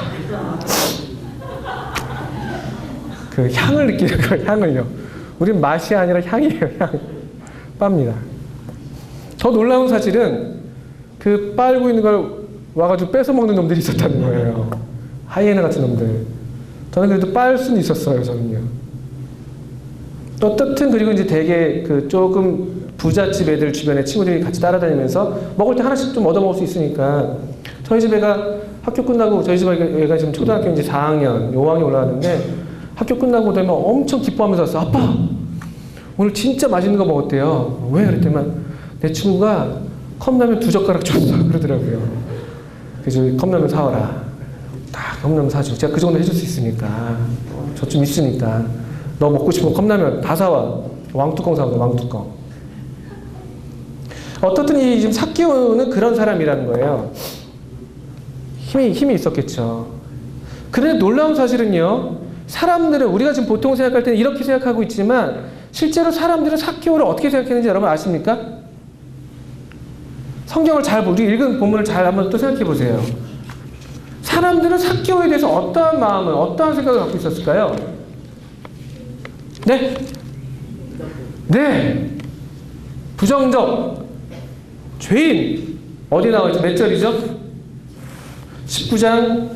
그 향을 느끼는 거예요. 향을요. 우린 맛이 아니라 향이에요. 향. 빱니다. 더 놀라운 사실은 그 빨고 있는 걸 와가지고 뺏어 먹는 놈들이 있었다는 거예요. 하이에나 같은 놈들. 저는 그래도 빨 수는 있었어요. 저는요. 어떻든 그리고 이제 되게 그 조금 부잣집 애들 주변에 친구들이 같이 따라다니면서 먹을 때 하나씩 좀 얻어 먹을 수 있으니까 저희 집 애가 학교 끝나고 저희 집 애가 지금 초등학교 이제 4학년, 5학년 올라가는데 학교 끝나고 되면 엄청 기뻐하면서 왔어. 아빠! 오늘 진짜 맛있는 거 먹었대요. 왜? 그랬더니 내 친구가 컵라면 2젓가락 줬어. 그러더라고요. 그래서 컵라면 사와라. 딱 컵라면 사줘. 제가 그 정도 해줄 수 있으니까. 저 좀 있으니까. 너 먹고 싶은 컵라면 다 사와. 왕뚜껑 사와. 왕뚜껑. 어떻든 이 지금 사케오는 그런 사람이라는 거예요. 힘이 있었겠죠. 그런데 놀라운 사실은요. 사람들은 우리가 지금 보통 생각할 때는 이렇게 생각하고 있지만 실제로 사람들은 사케오를 어떻게 생각했는지 여러분 아십니까? 성경을 우리 읽은 본문을 잘 한번 또 생각해 보세요. 사람들은 사케오에 대해서 어떠한 마음을, 어떠한 생각을 갖고 있었을까요? 네? 네! 부정적, 죄인. 어디 나와있죠? 몇 절이죠? 19장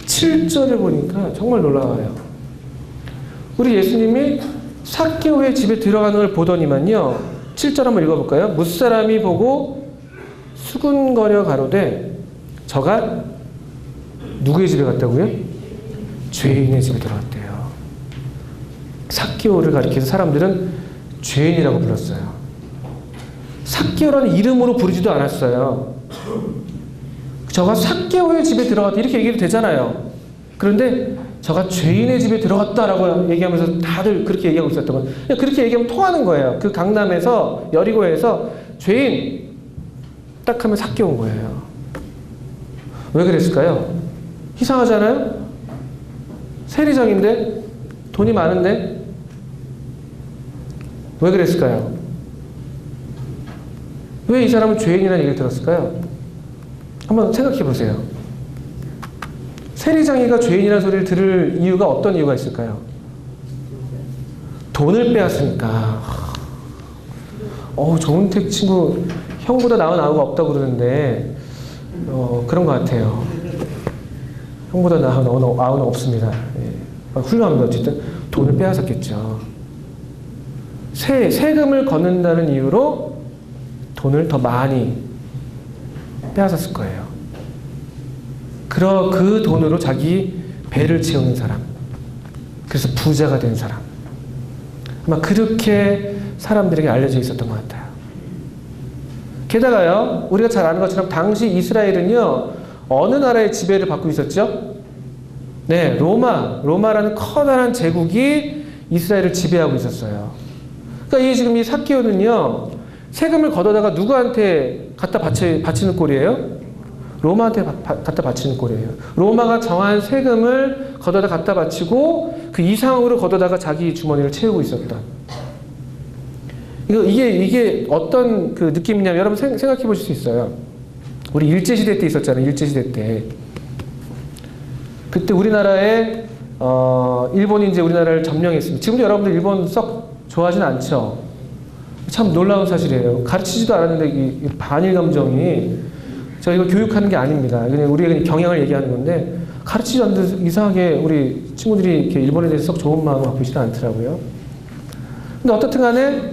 7절을 보니까 정말 놀라워요. 우리 예수님이 사케오의 집에 들어가는 걸 보더니만요. 7절 한번 읽어볼까요? 무사람이 보고 수군거려 가로되 저가 누구의 집에 갔다고요? 죄인의 집에 들어갔대요. 사케오를 가리켜서 사람들은 죄인이라고 불렀어요. 사케오라는 이름으로 부르지도 않았어요. 저가 사케오의 집에 들어갔다 이렇게 얘기해도 되잖아요. 그런데 저가 죄인의 집에 들어갔다라고 얘기하면서 다들 그렇게 얘기하고 있었던 거예요. 그렇게 얘기하면 통하는 거예요. 그 강남에서, 여리고에서 죄인 딱 하면 삭개온 거예요. 왜 그랬을까요? 이상하잖아요? 세리장인데? 돈이 많은데? 왜 그랬을까요? 왜 이 사람은 죄인이라는 얘기를 들었을까요? 한번 생각해 보세요. 세리장이가 죄인이라는 소리를 들을 이유가 어떤 이유가 있을까요? 돈을 빼앗으니까. 정은택 친구 형보다 나은 아우가 없다고 그러는데 그런 것 같아요. 형보다 나은 아우는 없습니다. 예. 훌륭합니다. 어쨌든 돈을 빼앗았겠죠. 세금을 걷는다는 이유로 돈을 더 많이 빼앗았을 거예요. 그 돈으로 자기 배를 채우는 사람, 그래서 부자가 된 사람, 아마 그렇게 사람들에게 알려져 있었던 것 같아요. 게다가요, 우리가 잘 아는 것처럼 당시 이스라엘은요, 어느 나라의 지배를 받고 있었죠? 네, 로마라는 커다란 제국이 이스라엘을 지배하고 있었어요. 그러니까 지금 이 삭개오는요, 세금을 걷어다가 누구한테 갖다 바치는 꼴이에요? 로마한테 갖다 바치는 꼴이에요. 로마가 정한 세금을 걷어다 갖다 바치고 그 이상으로 걷어다가 자기 주머니를 채우고 있었던. 이게 어떤 그 느낌이냐면 여러분 생각해 보실 수 있어요. 우리 일제시대 때 있었잖아요. 일제시대 때. 그때 우리나라에 일본이 이제 우리나라를 점령했습니다. 지금도 여러분들 일본 썩 좋아하진 않죠. 참 놀라운 사실이에요. 가르치지도 않았는데 이 반일 감정이 제가 이거 교육하는 게 아닙니다. 그냥 우리가 그냥 경향을 얘기하는 건데 가르치지 않는데 이상하게 우리 친구들이 이렇게 일본에 대해서 썩 좋은 마음을 갖고 있지는 않더라고요. 근데 어떻든 간에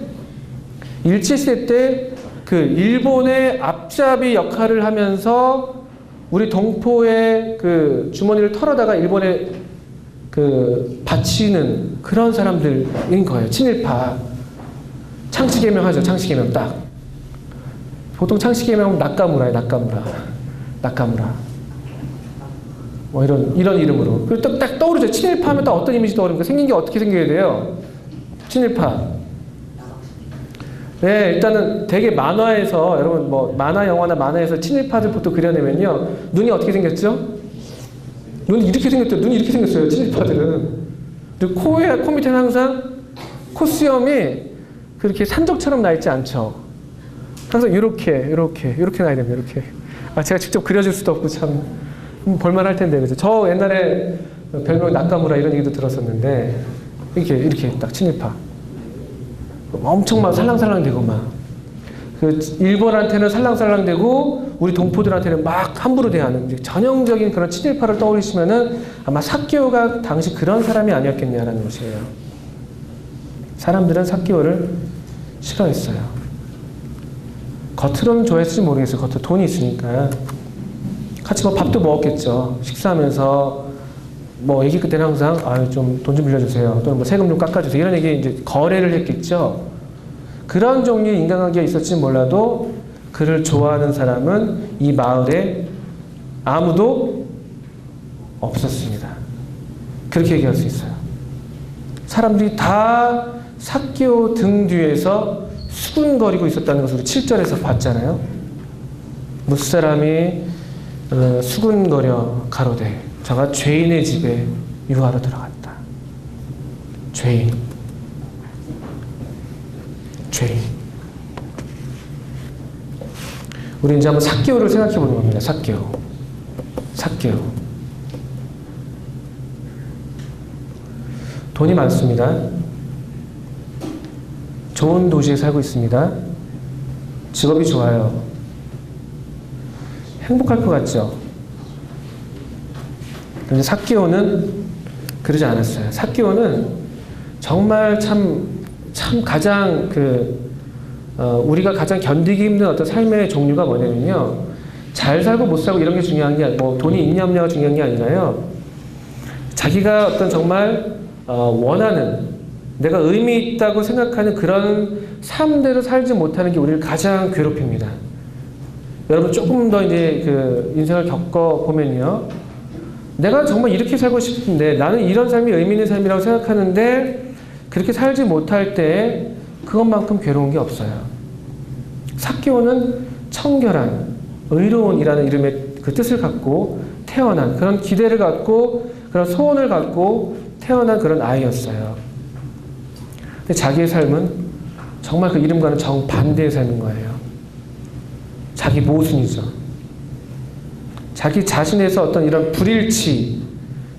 일제시대 때 그 일본의 앞잡이 역할을 하면서 우리 동포의 그 주머니를 털어다가 일본에 그 바치는 그런 사람들인 거예요. 친일파. 창씨개명 하죠. 창씨개명 딱. 보통 창씨개명은 낙가무라예요. 낙가무라. 뭐 이런 이름으로. 그리고 딱 떠오르죠. 친일파 하면 딱 어떤 이미지 떠오릅니까? 생긴 게 어떻게 생겨야 돼요? 친일파. 네, 일단은 되게 만화에서 여러분 뭐 만화 영화나 만화에서 친일파들 보통 그려내면요. 눈이 어떻게 생겼죠? 눈이 이렇게 생겼죠. 눈이 이렇게 생겼어요. 친일파들은. 그리고 코 밑에는 항상 코수염이 그렇게 산적처럼 나 있지 않죠. 항상 이렇게 나야 됩니다. 이렇게. 제가 직접 그려줄 수도 없고 참 볼만할 텐데 그죠? 저 옛날에 별명 낙가무라 이런 얘기도 들었었는데 이렇게 딱 친일파. 엄청 막 살랑살랑대고 막. 그 일본한테는 살랑살랑대고 우리 동포들한테는 막 함부로 대하는 전형적인 그런 친일파를 떠올리시면은 아마 삭개오가 당시 그런 사람이 아니었겠냐라는 것이에요. 사람들은 삭개오를 싫어했어요. 겉으로는 좋아했을지 모르겠어요. 겉으로 돈이 있으니까. 같이 뭐 밥도 먹었겠죠. 식사하면서 뭐 얘기 끝에는 항상 좀 돈 좀 빌려주세요. 또는 뭐 세금 좀 깎아주세요. 이런 얘기 이제 거래를 했겠죠. 그런 종류의 인간관계가 있었지는 몰라도 그를 좋아하는 사람은 이 마을에 아무도 없었습니다. 그렇게 얘기할 수 있어요. 사람들이 다 삭개오 등 뒤에서 수군거리고 있었다는 것을 우리 7절에서 봤잖아요. 무사람이 수군거려 가로되 저가 죄인의 집에 유하러 들어갔다. 죄인. 우리 이제 한번 삭개오를 생각해 보는 겁니다. 삭개오. 돈이 많습니다. 좋은 도시에 살고 있습니다. 직업이 좋아요. 행복할 것 같죠? 그런데 삭개오는 그러지 않았어요. 삭개오는 정말 참 가장 우리가 가장 견디기 힘든 어떤 삶의 종류가 뭐냐면요. 잘 살고 못 살고 이런 게 중요한 게 뭐 돈이 있냐 없냐가 중요한 게 아니라요. 자기가 어떤 정말 원하는 내가 의미 있다고 생각하는 그런 삶대로 살지 못하는 게 우리를 가장 괴롭힙니다. 여러분 조금 더 이제 그 인생을 겪어보면요. 내가 정말 이렇게 살고 싶은데 나는 이런 삶이 의미 있는 삶이라고 생각하는데 그렇게 살지 못할 때 그것만큼 괴로운 게 없어요. 삭개오는 청결한, 의로운이라는 이름의 그 뜻을 갖고 태어난 그런 기대를 갖고 그런 소원을 갖고 태어난 그런 아이였어요. 근데 자기의 삶은 정말 그 이름과는 정반대의 삶인 거예요. 자기 모순이죠. 자기 자신에서 어떤 이런 불일치,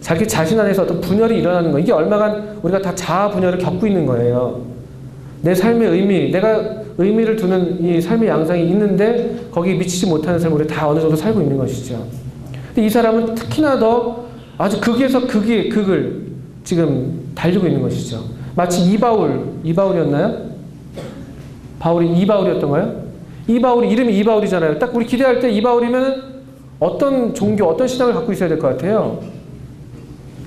자기 자신 안에서 어떤 분열이 일어나는 거, 이게 얼마간 우리가 다 자아 분열을 겪고 있는 거예요. 내 삶의 의미, 내가 의미를 두는 이 삶의 양상이 있는데 거기에 미치지 못하는 삶을 우리 다 어느 정도 살고 있는 것이죠. 근데 이 사람은 특히나 더 아주 극에서 극을 지금 달리고 있는 것이죠. 마치 이바울이었나요? 바울이 이바울이었던가요? 이바울이 이름이 이바울이잖아요. 딱 우리 기대할 때 이바울이면 어떤 종교, 어떤 신앙을 갖고 있어야 될 것 같아요?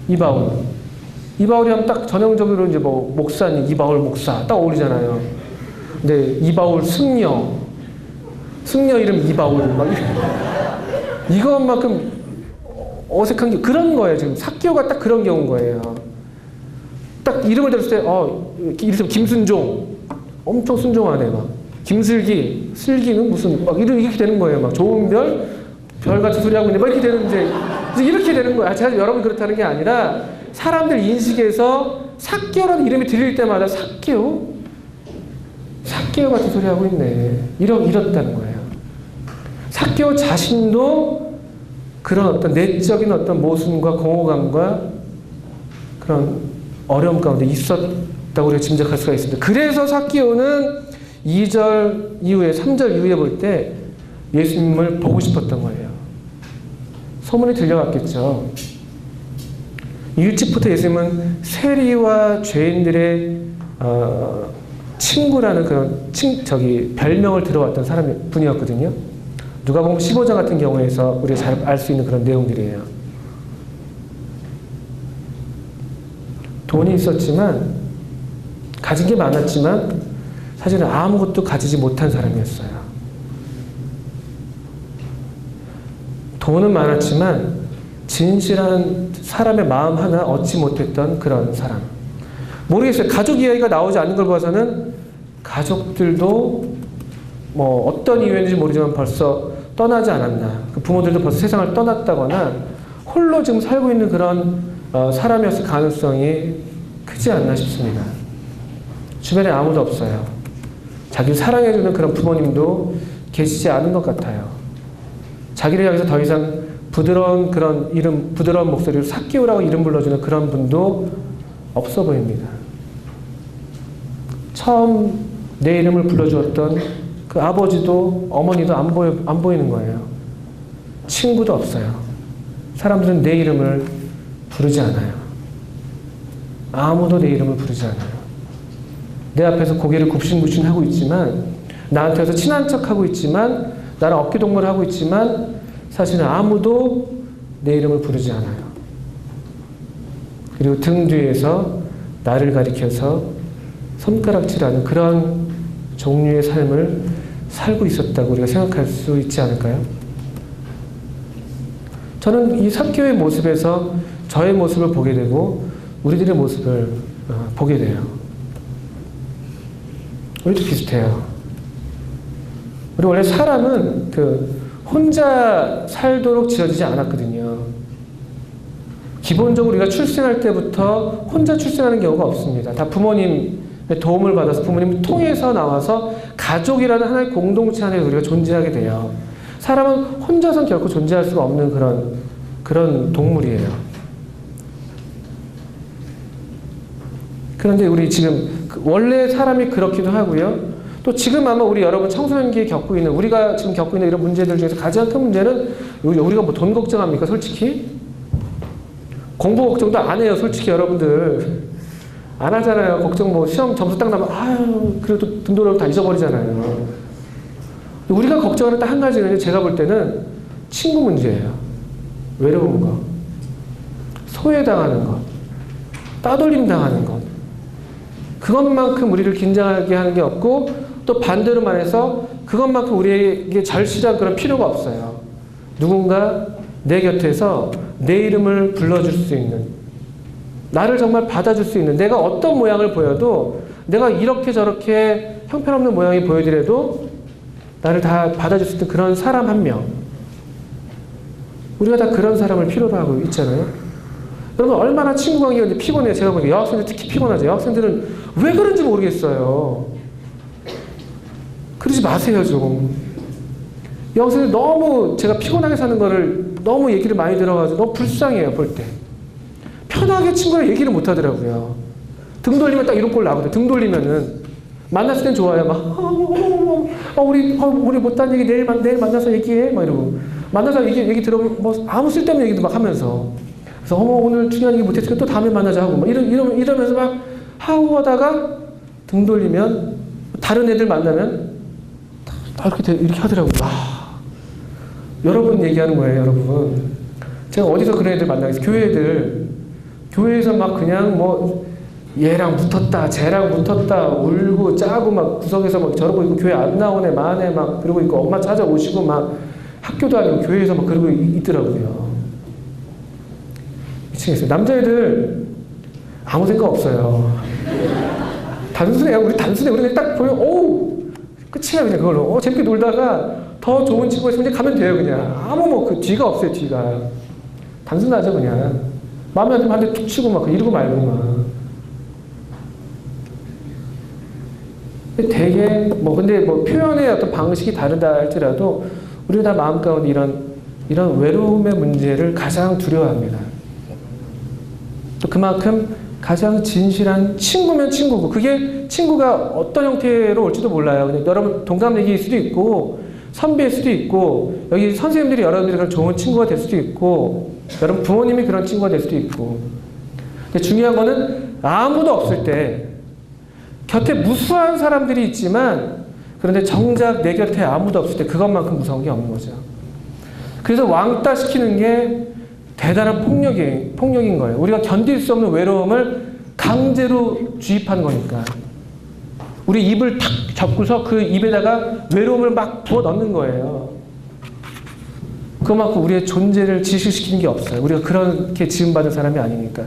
이바울이 하면 딱 전형적으로 이제 뭐 목사님, 이바울 목사 딱 어울리잖아요. 근데 이바울 승려 이름 이바울 막 이것만큼 어색한 게 그런 거예요. 지금 삭개오가 딱 그런 경우인 거예요. 딱 이름을 들었을 때 이름이 김순종 엄청 순종하네 막 슬기는 무슨 막 이렇게 되는 거예요. 막 좋은 별 같은 소리 하고 있는데 막 이렇게 되는데 이제 이렇게 되는 거야. 제가 여러분 그렇다는 게 아니라 사람들 인식에서 삭개오라는 이름이 들릴 때마다 삭개오 같은 소리 하고 있네. 이렇다는 거예요. 삭개오 자신도 그런 어떤 내적인 어떤 모순과 공허감과 그런 어려움 가운데 있었다고 우리가 짐작할 수가 있습니다. 그래서 삭개오는 2절 이후에 3절 이후에 볼 때 예수님을 보고 싶었던 거예요. 소문이 들려갔겠죠. 일찍부터 예수님은 세리와 죄인들의 친구라는 그런 별명을 들어왔던 분이었거든요. 누가복음 15장 같은 경우에서 우리가 잘 알 수 있는 그런 내용들이에요. 돈이 있었지만 가진 게 많았지만 사실은 아무것도 가지지 못한 사람이었어요. 돈은 많았지만 진실한 사람의 마음 하나 얻지 못했던 그런 사람. 모르겠어요. 가족 이야기가 나오지 않는 걸 봐서는 가족들도 뭐 어떤 이유인지 모르지만 벌써 떠나지 않았나. 그 부모들도 벌써 세상을 떠났다거나 홀로 지금 살고 있는 그런 사람이었을 가능성이 크지 않나 싶습니다. 주변에 아무도 없어요. 자기를 사랑해주는 그런 부모님도 계시지 않은 것 같아요. 자기를 향해서 더 이상 부드러운 그런 부드러운 목소리로 삭개오라고 이름 불러주는 그런 분도 없어 보입니다. 처음 내 이름을 불러주었던 그 아버지도 어머니도 안 보이는 거예요. 친구도 없어요. 사람들은 내 이름을 부르지 않아요. 아무도 내 이름을 부르지 않아요. 내 앞에서 고개를 굽신굽신하고 있지만 나한테서 친한 척하고 있지만 나는 어깨동무를 하고 있지만 사실은 아무도 내 이름을 부르지 않아요. 그리고 등 뒤에서 나를 가리켜서 손가락질하는 그런 종류의 삶을 살고 있었다고 우리가 생각할 수 있지 않을까요? 저는 이 삭개오의 모습에서 저의 모습을 보게 되고 우리들의 모습을 보게 돼요. 우리도 비슷해요. 우리 원래 사람은 혼자 살도록 지어지지 않았거든요. 기본적으로 우리가 출생할 때부터 혼자 출생하는 경우가 없습니다. 다 부모님의 도움을 받아서 부모님을 통해서 나와서 가족이라는 하나의 공동체 안에 우리가 존재하게 돼요. 사람은 혼자서는 결코 존재할 수가 없는 그런 동물이에요. 그런데 우리 지금 원래 사람이 그렇기도 하고요. 또 지금 아마 우리 여러분 청소년기에 우리가 지금 겪고 있는 이런 문제들 중에서 가장 큰 문제는 우리가 뭐 돈 걱정합니까? 솔직히 공부 걱정도 안 해요. 솔직히 여러분들 안 하잖아요. 걱정 뭐 시험 점수 딱 나면 아유 그래도 돈 돌아오면 다 잊어버리잖아요. 우리가 걱정하는 딱 한 가지는 제가 볼 때는 친구 문제예요. 외로운 거, 소외당하는 것, 따돌림 당하는 것. 그것만큼 우리를 긴장하게 하는 게 없고 또 반대로 말해서 그것만큼 우리에게 절실한 그런 필요가 없어요. 누군가 내 곁에서 내 이름을 불러줄 수 있는, 나를 정말 받아줄 수 있는, 내가 어떤 모양을 보여도, 내가 이렇게 저렇게 형편없는 모양이 보이더라도 나를 다 받아줄 수 있는 그런 사람 한 명. 우리가 다 그런 사람을 필요로 하고 있잖아요. 여러분, 얼마나 친구 관계가 피곤해요. 제가 보니까 여학생들 특히 피곤하죠. 여학생들은 왜 그런지 모르겠어요. 그러지 마세요, 좀. 여학생들 너무 제가 피곤하게 사는 거를 너무 얘기를 많이 들어가지고 너무 불쌍해요, 볼 때. 편하게 친구랑 얘기를 못 하더라고요. 등 돌리면 딱 이런 꼴 나거든요. 등 돌리면은. 만났을 땐 좋아요. 막, 우리 못한 얘기 내일 만나서 얘기해. 막 이러고. 만나서 얘기 들어보면 뭐 아무 쓸데없는 얘기도 막 하면서. 그래서 오늘 중요한 얘기 못했으니까 또 다음에 만나자 하고 막 이러면서 막 하고 하다가 등 돌리면 다른 애들 만나면 다 이렇게 하더라고요. 여러분 얘기하는 거예요, 여러분. 제가 어디서 그런 애들 만나겠어요? 교회 애들. 교회에서 막 그냥 뭐 얘랑 붙었다, 쟤랑 붙었다, 울고 짜고 막 구석에서 막 저러고 있고 교회 안 나오네, 마네 막 그러고 있고 엄마 찾아오시고 막 학교도 아니고 교회에서 막 그러고 있더라고요. 미치겠어요. 남자애들 아무 생각 없어요. 우리 그냥 딱 보면 끝이야 그냥 그걸로. 재밌게 놀다가 더 좋은 친구가 있으면 이제 가면 돼요 그냥. 아무 뭐 그 뒤가 없어요 뒤가. 단순하죠 그냥. 마음에 안 들면 한 대 툭 치고 막 이러고 말고 막. 되게 근데 표현의 어떤 방식이 다르다 할지라도 우리가 다 마음 가운데 이런 외로움의 문제를 가장 두려워합니다. 또 그만큼 가장 진실한 친구면 친구고, 그게 친구가 어떤 형태로 올지도 몰라요. 그냥 여러분 동갑내기일 수도 있고 선배일 수도 있고 여기 선생님들이 여러분들이 그런 좋은 친구가 될 수도 있고 여러분 부모님이 그런 친구가 될 수도 있고. 근데 중요한 거는 아무도 없을 때 곁에 무수한 사람들이 있지만 그런데 정작 내 곁에 아무도 없을 때 그것만큼 무서운 게 없는 거죠. 그래서 왕따 시키는 게 대단한 폭력인 거예요. 우리가 견딜 수 없는 외로움을 강제로 주입하는 거니까. 우리 입을 탁 접고서 그 입에다가 외로움을 막 부어 넣는 거예요. 그만큼 우리의 존재를 지식시키는 게 없어요. 우리가 그렇게 지음받은 사람이 아니니까.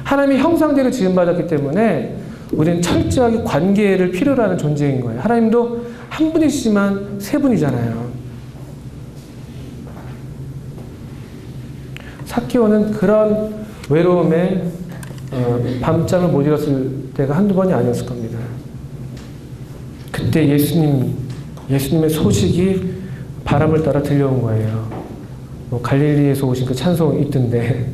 하나님이 형상대로 지음받았기 때문에 우리는 철저하게 관계를 필요로 하는 존재인 거예요. 하나님도 한 분이시지만 세 분이잖아요. 삭개오는 그런 외로움에 밤잠을 못 잃었을 때가 한두 번이 아니었을 겁니다. 그때 예수님의 소식이 바람을 따라 들려온 거예요. 갈릴리에서 오신 그 찬송이 있던데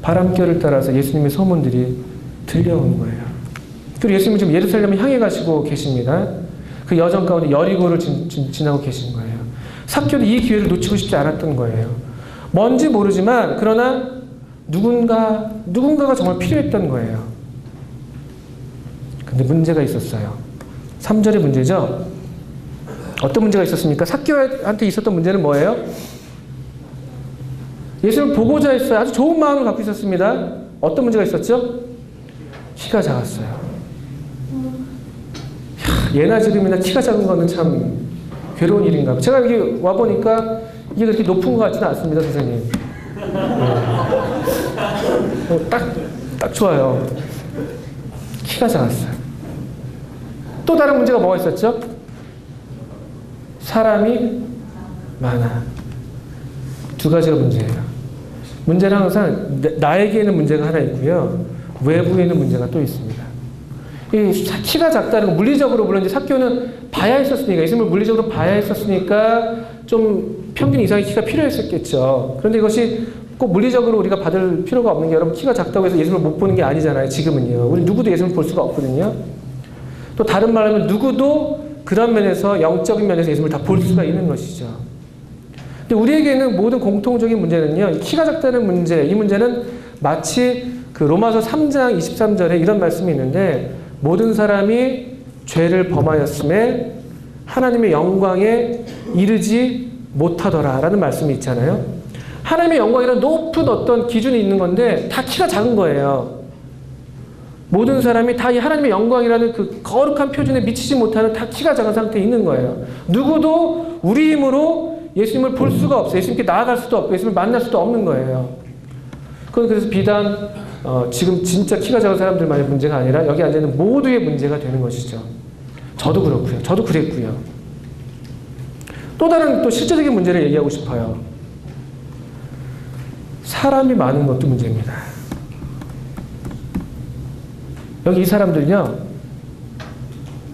바람결을 따라서 예수님의 소문들이 들려오는 거예요. 그리고 예수님은 지금 예루살렘을 향해 가시고 계십니다. 그 여정 가운데 여리고를 지나고 계신 거예요. 삭개오도 이 기회를 놓치고 싶지 않았던 거예요. 뭔지 모르지만 그러나 누군가가 정말 필요했던 거예요. 근데 문제가 있었어요. 3절의 문제죠. 어떤 문제가 있었습니까? 삭개오한테 있었던 문제는 뭐예요? 예수를 보고자 했어요. 아주 좋은 마음을 갖고 있었습니다. 어떤 문제가 있었죠? 키가 작았어요. 예나 지금이나 키가 작은 거는 참 괴로운 일인가 봐요. 제가 여기 와보니까 이게 그렇게 높은 것 같지는 않습니다, 선생님. 딱 좋아요. 키가 작았어요. 또 다른 문제가 뭐가 있었죠? 사람이 많아. 두 가지가 문제예요. 문제는 항상 나에게는 문제가 하나 있고요. 외부에 있는 문제가 또 있습니다. 이 키가 작다는 건 물리적으로 물론 이제 삭개오는 봐야 했었으니까 예수님을 물리적으로 봐야 했었으니까 좀 평균 이상의 키가 필요했었겠죠. 그런데 이것이 꼭 물리적으로 우리가 받을 필요가 없는 게 여러분 키가 작다고 해서 예수님을 못 보는 게 아니잖아요. 지금은요. 우리 누구도 예수님을 볼 수가 없거든요. 또 다른 말로 하면 누구도 그런 면에서 영적인 면에서 예수님을 다 볼 수가 있는 것이죠. 근데 우리에게는 모든 공통적인 문제는요. 키가 작다는 문제, 이 문제는 마치 그 로마서 3장 23절에 이런 말씀이 있는데 모든 사람이 죄를 범하였음에 하나님의 영광에 이르지 못하더라 라는 말씀이 있잖아요. 하나님의 영광이란 높은 어떤 기준이 있는 건데 다 키가 작은 거예요. 모든 사람이 다 이 하나님의 영광이라는 그 거룩한 표준에 미치지 못하는 다 키가 작은 상태에 있는 거예요. 누구도 우리 힘으로 예수님을 볼 수가 없어요. 예수님께 나아갈 수도 없고 예수님을 만날 수도 없는 거예요. 그건 그래서 비단 지금 진짜 키가 작은 사람들만의 문제가 아니라 여기 앉아있는 모두의 문제가 되는 것이죠. 저도 그렇고요. 저도 그랬고요. 또 다른 또 실제적인 문제를 얘기하고 싶어요. 사람이 많은 것도 문제입니다. 여기 이 사람들요,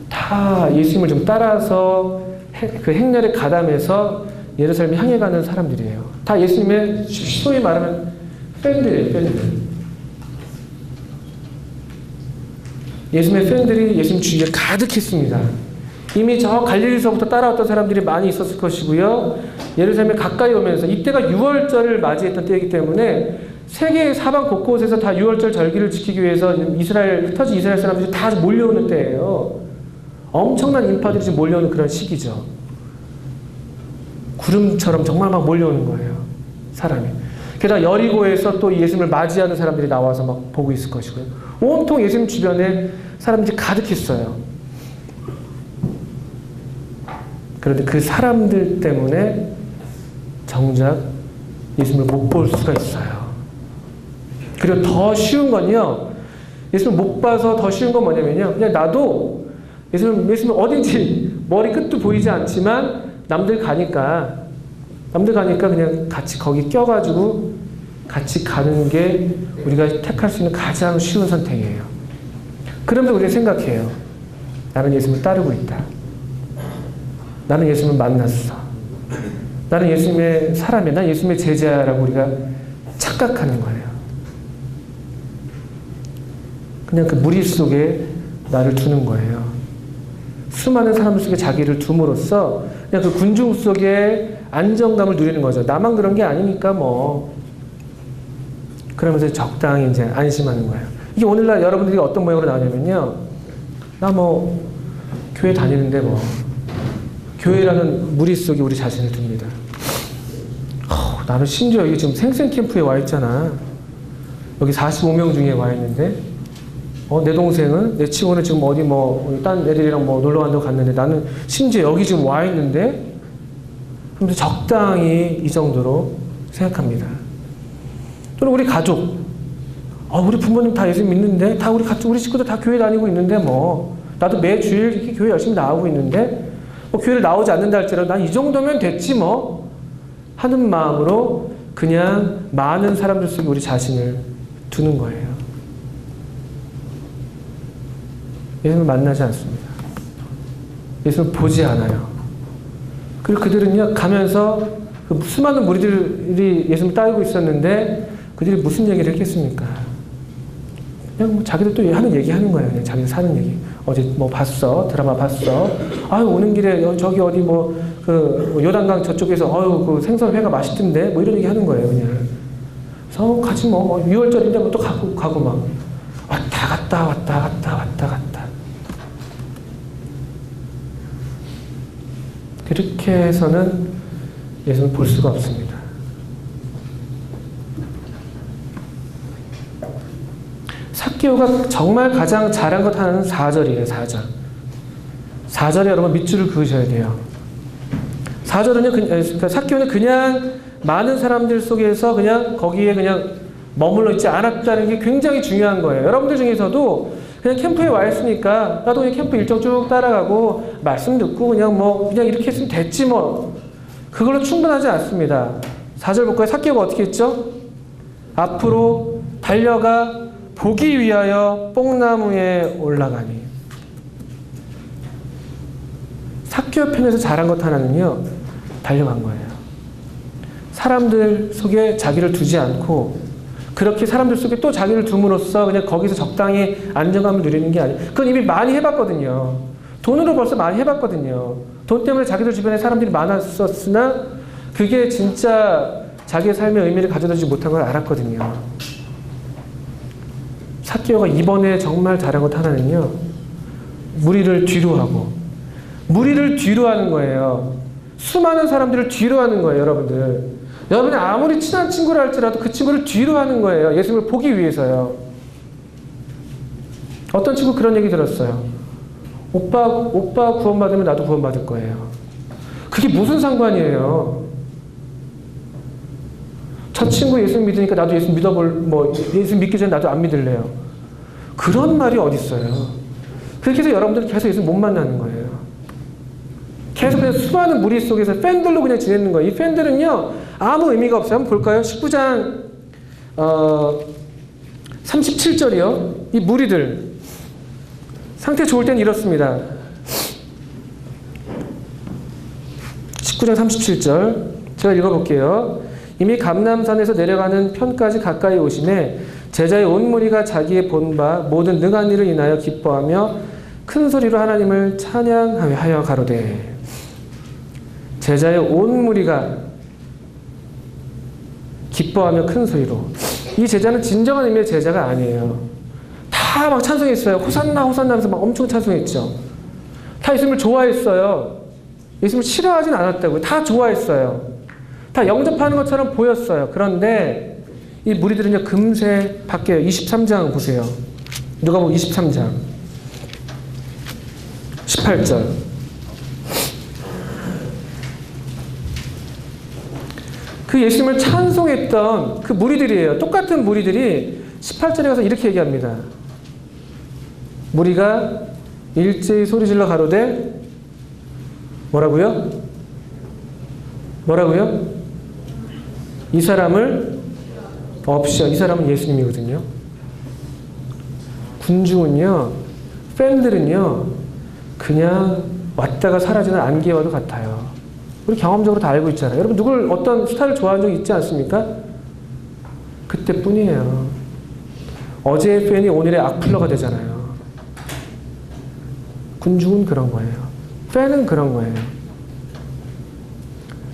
다 예수님을 좀 따라서 그 행렬에 가담해서 예루살렘 향해 가는 사람들이에요. 다 예수님의 소위 말하면 팬들이에요, 팬들. 예수님의 팬들이 예수님 주위에 가득했습니다. 이미 저 갈릴리서부터 따라왔던 사람들이 많이 있었을 것이고요. 예루살렘에 가까이 오면서 이때가 6월절을 맞이했던 때이기 때문에 세계 사방 곳곳에서 다 6월절 절기를 지키기 위해서 흩어진 이스라엘 사람들이 다 몰려오는 때예요. 엄청난 인파들이 지금 몰려오는 그런 시기죠. 구름처럼 정말 막 몰려오는 거예요. 사람이. 게다가 여리고에서 또 예수님을 맞이하는 사람들이 나와서 막 보고 있을 것이고요. 온통 예수님 주변에 사람들이 가득했어요. 그런데 그 사람들 때문에 정작 예수님을 못 볼 수가 있어요. 그리고 더 쉬운 건요, 예수님을 못 봐서 더 쉬운 건 뭐냐면요, 그냥 나도 예수님 어딘지 머리 끝도 보이지 않지만 남들 가니까 그냥 같이 거기 껴가지고 같이 가는 게 우리가 택할 수 있는 가장 쉬운 선택이에요. 그러면서 우리가 생각해요. 나는 예수님을 따르고 있다. 나는 예수님을 만났어. 나는 예수님의 사람이야. 난 예수님의 제자라고 우리가 착각하는 거예요. 그냥 그 무리 속에 나를 두는 거예요. 수많은 사람들 속에 자기를 둠으로써 그냥 그 군중 속에 안정감을 누리는 거죠. 나만 그런 게 아니니까 뭐. 그러면서 적당히 이제 안심하는 거예요. 이게 오늘날 여러분들이 어떤 모양으로 나오냐면요, 나 뭐 교회 다니는데 뭐 교회라는 무리 속에 우리 자신을 둡니다. 나는 심지어 여기 지금 생생캠프에 와 있잖아. 여기 45명 중에 와 있는데 내 동생은, 내 친구는 지금 어디 딴 애들이랑 놀러 간다고 갔는데 나는 심지어 여기 지금 와 있는데 하면서 적당히 이 정도로 생각합니다. 또는 우리 가족, 우리 부모님 다 예수 믿는데, 다 우리 식구들 다 교회 다니고 있는데 나도 매주일 이렇게 교회 열심히 나오고 있는데 교회를 나오지 않는다 할지라도 난 이 정도면 됐지 하는 마음으로 그냥 많은 사람들 속에 우리 자신을 두는 거예요. 예수님을 만나지 않습니다. 예수님을 보지 않아요. 그리고 그들은요, 가면서 그 수많은 무리들이 예수님을 따르고 있었는데 그들이 무슨 얘기를 했겠습니까? 그냥 자기들 또 하는 얘기 하는 거예요. 그냥 자기들 사는 얘기. 어제 봤어? 드라마 봤어? 오는 길에 저기 어디 요단강 저쪽에서 그 생선회가 맛있던데? 이런 얘기 하는 거예요, 그냥. 그래서 같이 6월절인데 또 가고 막. 왔다 갔다. 그렇게 해서는 예수님을 볼 수가 없습니다. 삭개오가 정말 가장 잘한 것 하나는 4절이에요. 4절. 4절에 여러분 밑줄을 그으셔야 돼요. 4절은요, 삭개오는 그냥 많은 사람들 속에서 그냥 거기에 그냥 머물러 있지 않았다는 게 굉장히 중요한 거예요. 여러분들 중에서도 그냥 캠프에 와 있으니까 나도 그냥 캠프 일정 쭉 따라가고 말씀 듣고 그냥 이렇게 했으면 됐지 그걸로 충분하지 않습니다. 4절 볼까요? 삭개오가 어떻게 했죠? 앞으로 달려가 보기 위하여 뽕나무에 올라가니. 삭개오 편에서 잘한 것 하나는요, 달려간 거예요. 사람들 속에 자기를 두지 않고 그렇게 사람들 속에 또 자기를 둠으로써 그냥 거기서 적당히 안정감을 누리는 게 아니에요. 그건 이미 많이 해봤거든요. 돈으로 벌써 많이 해봤거든요. 돈 때문에 자기들 주변에 사람들이 많았었으나 그게 진짜 자기의 삶의 의미를 가져다주지 못한 걸 알았거든요. 삭개오가 이번에 정말 잘한 것 하나는요, 무리를 뒤로 하고, 무리를 뒤로 하는 거예요. 수많은 사람들을 뒤로 하는 거예요, 여러분들. 여러분이 아무리 친한 친구라 할지라도 그 친구를 뒤로 하는 거예요. 예수님을 보기 위해서요. 어떤 친구 그런 얘기 들었어요. 오빠 구원받으면 나도 구원받을 거예요. 그게 무슨 상관이에요? 저 친구 예수 믿으니까 나도 예수 예수 믿기 전에 나도 안 믿을래요. 그런 말이 어딨어요. 그렇게 해서 여러분들은 계속 예수 못 만나는 거예요. 계속 그냥 수많은 무리 속에서 팬들로 그냥 지내는 거예요. 이 팬들은요, 아무 의미가 없어요. 한번 볼까요? 19장, 37절이요. 이 무리들. 상태 좋을 땐 이렇습니다. 19장 37절. 제가 읽어볼게요. 이미 감람산에서 내려가는 편까지 가까이 오시매 제자의 온 무리가 자기의 본 바 모든 능한 일을 인하여 기뻐하며 큰 소리로 하나님을 찬양하여 가로되. 제자의 온 무리가 기뻐하며 큰 소리로. 이 제자는 진정한 의미의 제자가 아니에요. 다 막 찬송했어요. 호산나 호산나 하면서 막 엄청 찬송했죠. 다 예수님을 좋아했어요. 예수님을 싫어하진 않았다고요. 다 좋아했어요. 다 영접하는 것처럼 보였어요. 그런데 이 무리들은요, 금세 바뀌어요. 23장 보세요. 누가복음 23장 18절. 그 예수님을 찬송했던 그 무리들이에요. 똑같은 무리들이 18절에 가서 이렇게 얘기합니다. 무리가 일제히 소리질러 가로되 뭐라고요? 뭐라고요? 이 사람을 없이요. 이 사람은 예수님이거든요. 군중은요, 팬들은요, 그냥 왔다가 사라지는 안개와도 같아요. 우리 경험적으로 다 알고 있잖아요. 여러분 누굴 어떤 스타를 좋아한 적 있지 않습니까? 그때뿐이에요. 어제의 팬이 오늘의 악플러가 되잖아요. 군중은 그런 거예요. 팬은 그런 거예요.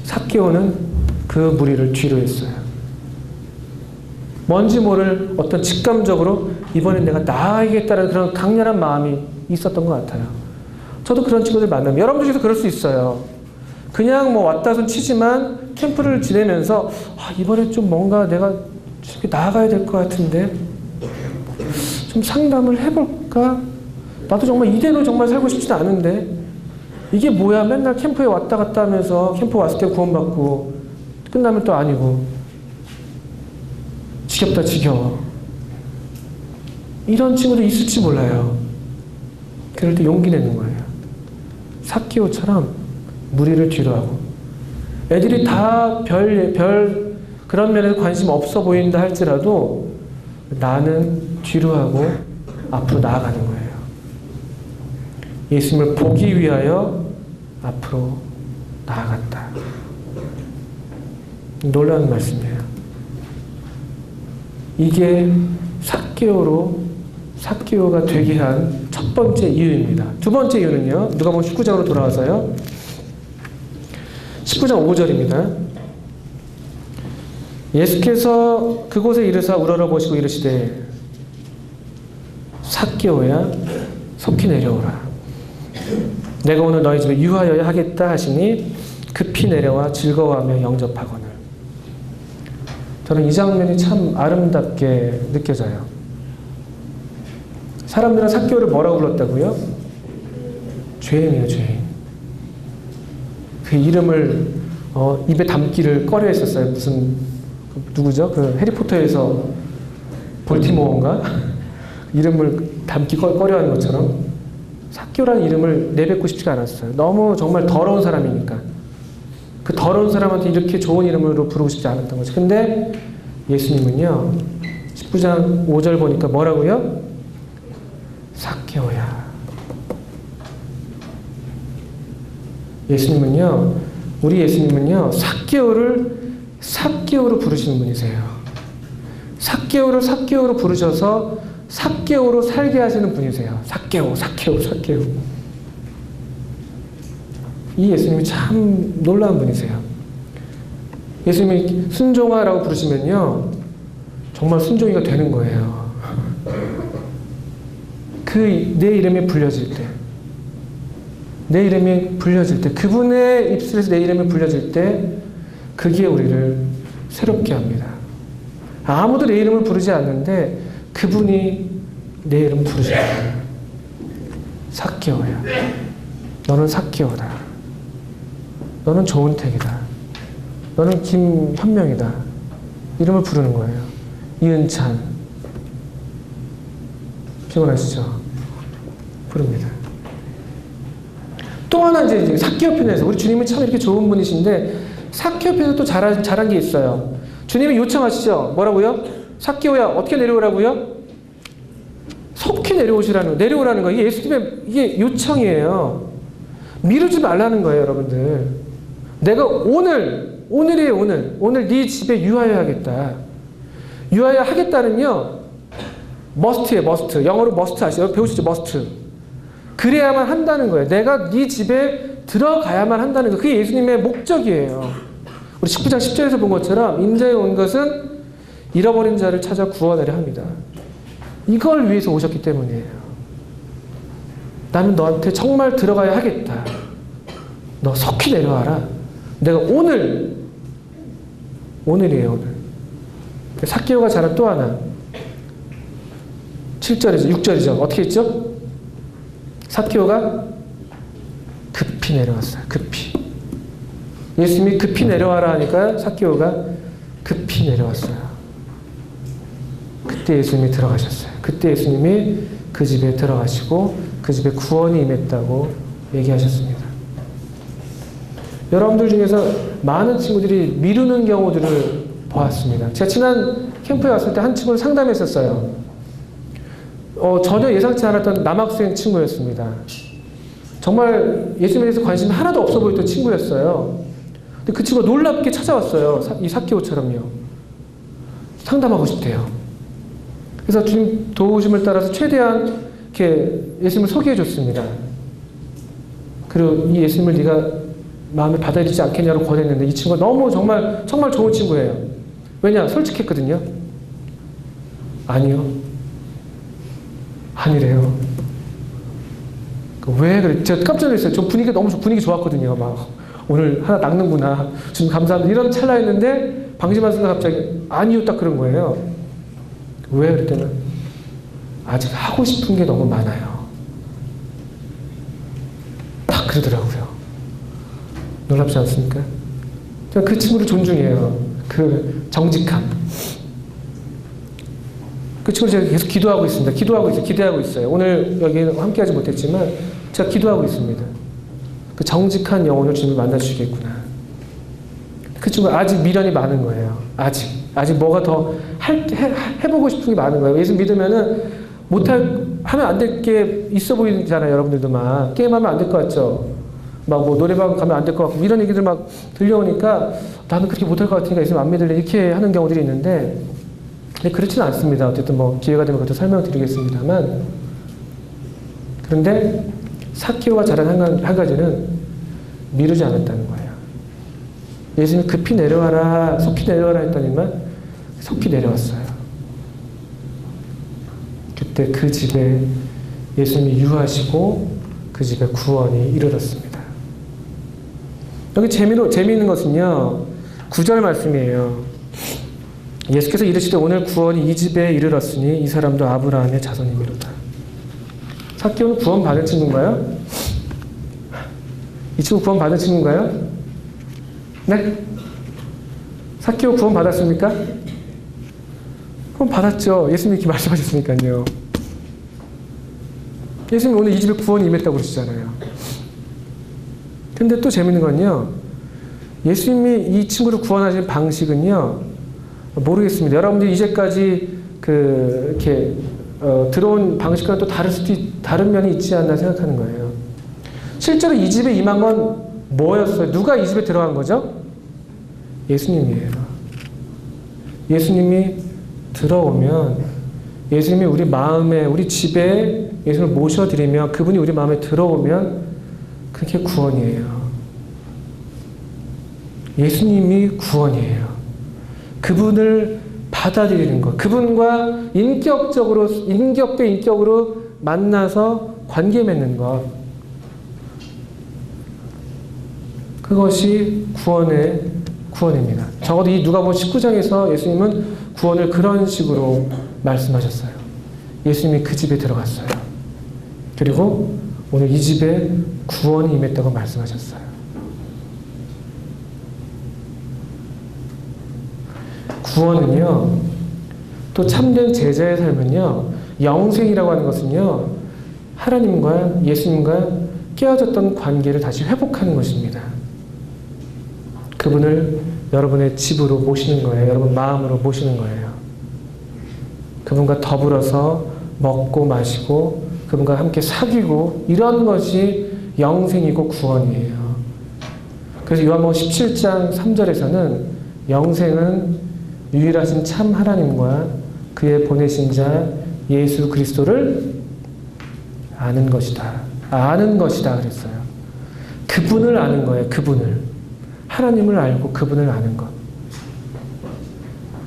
삭개오는 그 무리를 뒤로 했어요. 뭔지 모를 어떤 직감적으로 이번엔 내가 나아가겠다는 그런 강렬한 마음이 있었던 것 같아요. 저도 그런 친구들 만나면 여러분 중에서 그럴 수 있어요. 그냥 뭐 왔다 손 치지만 캠프를 지내면서 이번에 좀 뭔가 내가 나아가야 될 것 같은데 좀 상담을 해볼까? 나도 정말 이대로 정말 살고 싶지는 않은데 이게 뭐야? 맨날 캠프에 왔다 갔다 하면서 캠프 왔을 때 구원받고 끝나면 또 아니고 지겹다 지겨워. 이런 친구도 있을지 몰라요. 그럴 때 용기 내는 거예요. 삭개오처럼 무리를 뒤로 하고 애들이 다 그런 면에서 관심 없어 보인다 할지라도 나는 뒤로 하고 앞으로 나아가는 거예요. 예수님을 보기 위하여 앞으로 나아갔다. 놀라운 말씀이에요. 이게 삭개오가 되게 한 첫 번째 이유입니다. 두 번째 이유는요. 누가복음 19장으로 돌아와서요. 19장 5절입니다. 예수께서 그곳에 이르사 우러러 보시고 이르시되 삭개오야 속히 내려오라. 내가 오늘 너희 집에 유하여야 하겠다 하시니 급히 내려와 즐거워하며 영접하거늘. 저는 이 장면이 참 아름답게 느껴져요. 사람들은 삭개오를 뭐라고 불렀다고요? 죄인이에요, 죄인. 그 이름을 입에 담기를 꺼려 했었어요. 무슨 누구죠? 그 해리포터에서 볼티모어인가? 이름을 담기 꺼려하는 것처럼 삭개오라는 이름을 내뱉고 싶지가 않았어요. 너무 정말 더러운 사람이니까. 그 더러운 사람한테 이렇게 좋은 이름으로 부르고 싶지 않았던 거죠. 근데 예수님은요, 19장 5절 보니까 뭐라고요? 삭개오야. 예수님은요, 우리 예수님은요, 삭개오로 부르시는 분이세요. 삭개오로 부르셔서 삭개오로 살게 하시는 분이세요. 삭개오. 이 예수님이 참 놀라운 분이세요. 예수님이 순종아라고 부르시면요, 정말 순종이가 되는 거예요. 내 이름이 불려질 때, 그분의 입술에서 내 이름이 불려질 때, 그게 우리를 새롭게 합니다. 아무도 내 이름을 부르지 않는데, 그분이 내 이름 부르셔요. 삭개오야. 너는 삭개오다. 너는 조은택이다. 너는 김현명이다. 이름을 부르는 거예요. 이은찬. 피곤하시죠? 부릅니다. 또 하나 이제 삭개오 편에서 우리 주님은 참 이렇게 좋은 분이신데 삭개오 편에서 또 잘한 게 있어요. 주님이 요청하시죠. 뭐라고요? 삭개오야 어떻게 내려오라고요? 속히 내려오라는 거예요. 이게 예수님의 이게 요청이에요. 미루지 말라는 거예요, 여러분들. 내가 오늘이에요, 오늘 네 집에 유하여야겠다. 유하여 하겠다는요. must예요, must. 영어로 must 아시죠? 배우시죠, must. 그래야만 한다는 거예요. 내가 네 집에 들어가야만 한다는 거. 그게 예수님의 목적이에요. 우리 19장 10절에서 본 것처럼 인자에 온 것은 잃어버린 자를 찾아 구원하려 합니다. 이걸 위해서 오셨기 때문이에요. 나는 너한테 정말 들어가야 하겠다. 너 속히 내려와라. 내가 오늘이에요, 오늘. 삭개오가 잘한 또 하나. 7절이죠, 6절이죠. 어떻게 했죠? 삭개오가 급히 내려왔어요. 급히. 예수님이 급히 내려와라 하니까 삭개오가 급히 내려왔어요. 그때 예수님이 들어가셨어요. 그때 예수님이 그 집에 들어가시고 그 집에 구원이 임했다고 얘기하셨습니다. 여러분들 중에서 많은 친구들이 미루는 경우들을 보았습니다. 제가 지난 캠프에 왔을 때 한 친구를 상담했었어요. 전혀 예상치 않았던 남학생 친구였습니다. 정말 예수님에 대해서 관심이 하나도 없어 보였던 친구였어요. 근데 그 친구가 놀랍게 찾아왔어요. 이 삭개오처럼요. 상담하고 싶대요. 그래서 주님 도우심을 따라서 최대한 이렇게 예수님을 소개해 줬습니다. 그리고 이 예수님을 네가 마음에 받아들이지 않겠냐고 권했는데 이 친구가 너무 정말 좋은 친구예요. 왜냐? 솔직했거든요. 아니요. 아니래요. 왜 그래? 제가 깜짝 놀랐어요. 저 분위기 좋았거든요. 막 오늘 하나 낚는구나. 주님 감사합니다. 이런 찰나였는데 방심한 순간 갑자기 아니요 딱 그런 거예요. 왜 그랬더니 아직 하고 싶은 게 너무 많아요. 딱 그러더라고요. 놀랍지 않습니까? 제가 그 친구를 존중해요. 그 정직함. 그 친구를 제가 계속 기도하고 있습니다. 기대하고 있어요. 오늘 여기 함께하지 못했지만 제가 기도하고 있습니다. 그 정직한 영혼을 주님을 만나주시겠구나. 그 친구가 아직 미련이 많은 거예요. 아직 뭐가 더 해보고 싶은 게 많은 거예요. 예수 믿으면은 하면 안 될 게 있어 보이잖아요. 여러분들도 막 게임하면 안 될 것 같죠. 막 뭐 노래방 가면 안 될 것 같고 이런 얘기들 막 들려오니까 나는 그렇게 못할 것 같으니까 예수님 안 믿을래 이렇게 하는 경우들이 있는데 그렇지는 않습니다. 어쨌든 뭐 기회가 되면 그것도 설명드리겠습니다만 그런데 삭개오가 잘한 한 가지는 미루지 않았다는 거예요. 예수님이 급히 내려와라 속히 내려와라 했더니만 속히 내려왔어요. 그때 그 집에 예수님이 유하시고 그 집에 구원이 이르렀습니다. 여기 재미있는 것은요 9절 말씀이에요. 예수께서 이르시되 오늘 구원이 이 집에 이르렀으니 이 사람도 아브라함의 자손이미로다. 삭개오는 구원 받은 친구인가요? 이 친구 구원 받은 친구인가요? 네? 삭개오 구원 받았습니까? 구원 받았죠. 예수님이 이렇게 말씀하셨으니까요. 예수님이 오늘 이 집에 구원이 임했다고 그러시잖아요. 근데 또 재밌는 건요. 예수님이 이 친구를 구원하신 방식은요. 모르겠습니다. 여러분들이 이제까지 이렇게 들어온 방식과는 또 다른 면이 있지 않나 생각하는 거예요. 실제로 이 집에 임한 건 뭐였어요? 누가 이 집에 들어간 거죠? 예수님이에요. 예수님이 들어오면 예수님이 우리 마음에 우리 집에 예수님을 모셔드리면 그분이 우리 마음에 들어오면 그게 구원이에요. 예수님이 구원이에요. 그분을 받아들이는 것, 그분과 인격 대 인격으로 만나서 관계 맺는 것, 그것이 구원입니다. 적어도 이 누가복음 19장에서 예수님은 구원을 그런 식으로 말씀하셨어요. 예수님이 그 집에 들어갔어요. 그리고 오늘 이 집에 구원이 임했다고 말씀하셨어요. 구원은요, 또 참된 제자의 삶은요, 영생이라고 하는 것은요, 하나님과 예수님과 깨어졌던 관계를 다시 회복하는 것입니다. 그분을 여러분의 집으로 모시는 거예요. 여러분 마음으로 모시는 거예요. 그분과 더불어서 먹고 마시고 그분과 함께 사귀고 이런 것이 영생이고 구원이에요. 그래서 요한복음 17장 3절에서는 영생은 유일하신 참 하나님과 그의 보내신 자 예수 그리스도를 아는 것이다. 아는 것이다 그랬어요. 그분을 아는 거예요. 그분을. 하나님을 알고 그분을 아는 것.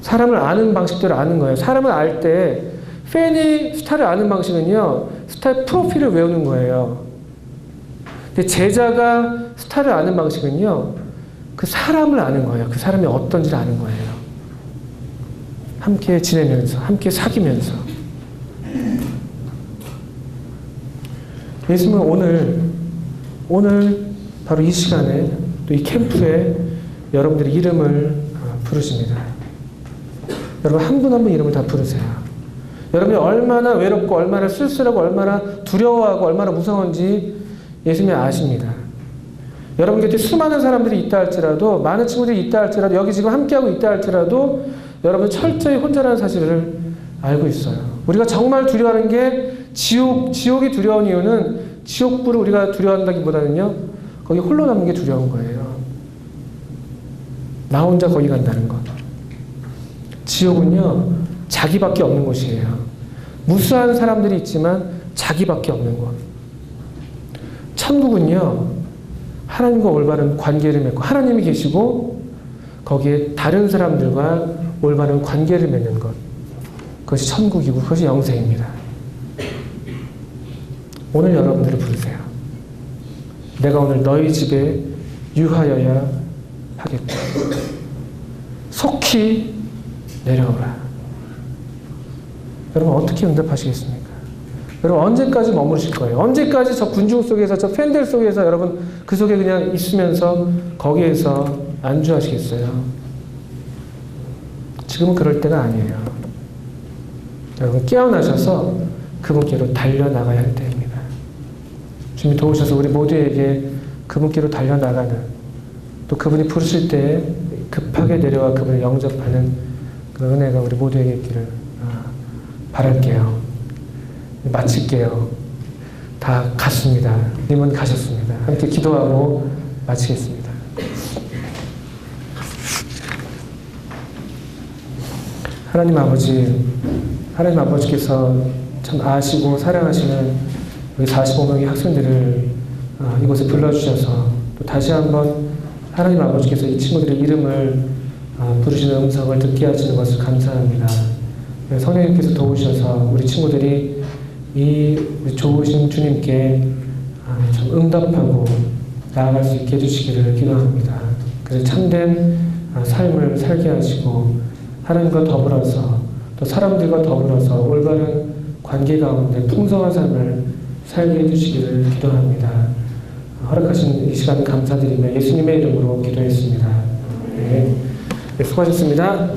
사람을 아는 방식대로 아는 거예요. 사람을 알 때 팬이 스타를 아는 방식은요, 스타의 프로필을 외우는 거예요. 근데 제자가 스타를 아는 방식은요, 그 사람을 아는 거예요. 그 사람이 어떤지를 아는 거예요. 함께 지내면서, 함께 사귀면서. 예수님은 오늘 바로 이 시간에 또 이 캠프에 여러분들의 이름을 부르십니다. 여러분 한 분 한 분 이름을 다 부르세요. 여러분이 얼마나 외롭고 얼마나 쓸쓸하고 얼마나 두려워하고 얼마나 무서운지 예수님이 아십니다. 여러분 곁에 수많은 사람들이 있다 할지라도, 많은 친구들이 있다 할지라도, 여기 지금 함께하고 있다 할지라도 여러분 철저히 혼자라는 사실을 알고 있어요. 우리가 정말 두려워하는 게 지옥이 두려운 이유는 지옥불을 우리가 두려워한다기보다는요, 거기 홀로 남는 게 두려운 거예요. 나 혼자 거기 간다는 것. 지옥은요, 자기밖에 없는 곳이에요. 무수한 사람들이 있지만 자기밖에 없는 곳. 천국은요, 하나님과 올바른 관계를 맺고 하나님이 계시고 거기에 다른 사람들과 올바른 관계를 맺는 것. 그것이 천국이고 그것이 영생입니다. 오늘 여러분들을 부르세요. 내가 오늘 너희 집에 유하여야 하겠다. 속히 내려오라. 여러분 어떻게 응답하시겠습니까? 여러분 언제까지 머무르실 거예요? 언제까지 저 군중 속에서, 저 팬들 속에서 여러분 그 속에 그냥 있으면서 거기에서 안주하시겠어요? 지금은 그럴 때가 아니에요. 여러분 깨어나셔서 그분께로 달려나가야 할 때입니다. 주님이 도우셔서 우리 모두에게 그분께로 달려나가는, 또 그분이 부르실 때 급하게 내려와 그분을 영접하는 그런 은혜가 우리 모두에게 있기를 바랄게요. 마칠게요. 다 갔습니다. 님은 가셨습니다. 함께 기도하고 마치겠습니다. 하나님 아버지께서 참 아시고 사랑하시는 우리 45명의 학생들을 이곳에 불러주셔서 또 다시 한번 하나님 아버지께서 이 친구들의 이름을 부르시는 음성을 듣게 하시는 것을 감사합니다. 성령님께서 도우셔서 우리 친구들이 이 좋으신 주님께 참 응답하고 나아갈 수 있게 해주시기를 기도합니다. 그래서 참된 삶을 살게 하시고 하나님과 더불어서 또 사람들과 더불어서 올바른 관계 가운데 풍성한 삶을 살게 해주시기를 기도합니다. 허락하신 이 시간 감사드리며 예수님의 이름으로 기도했습니다. 네, 수고하셨습니다.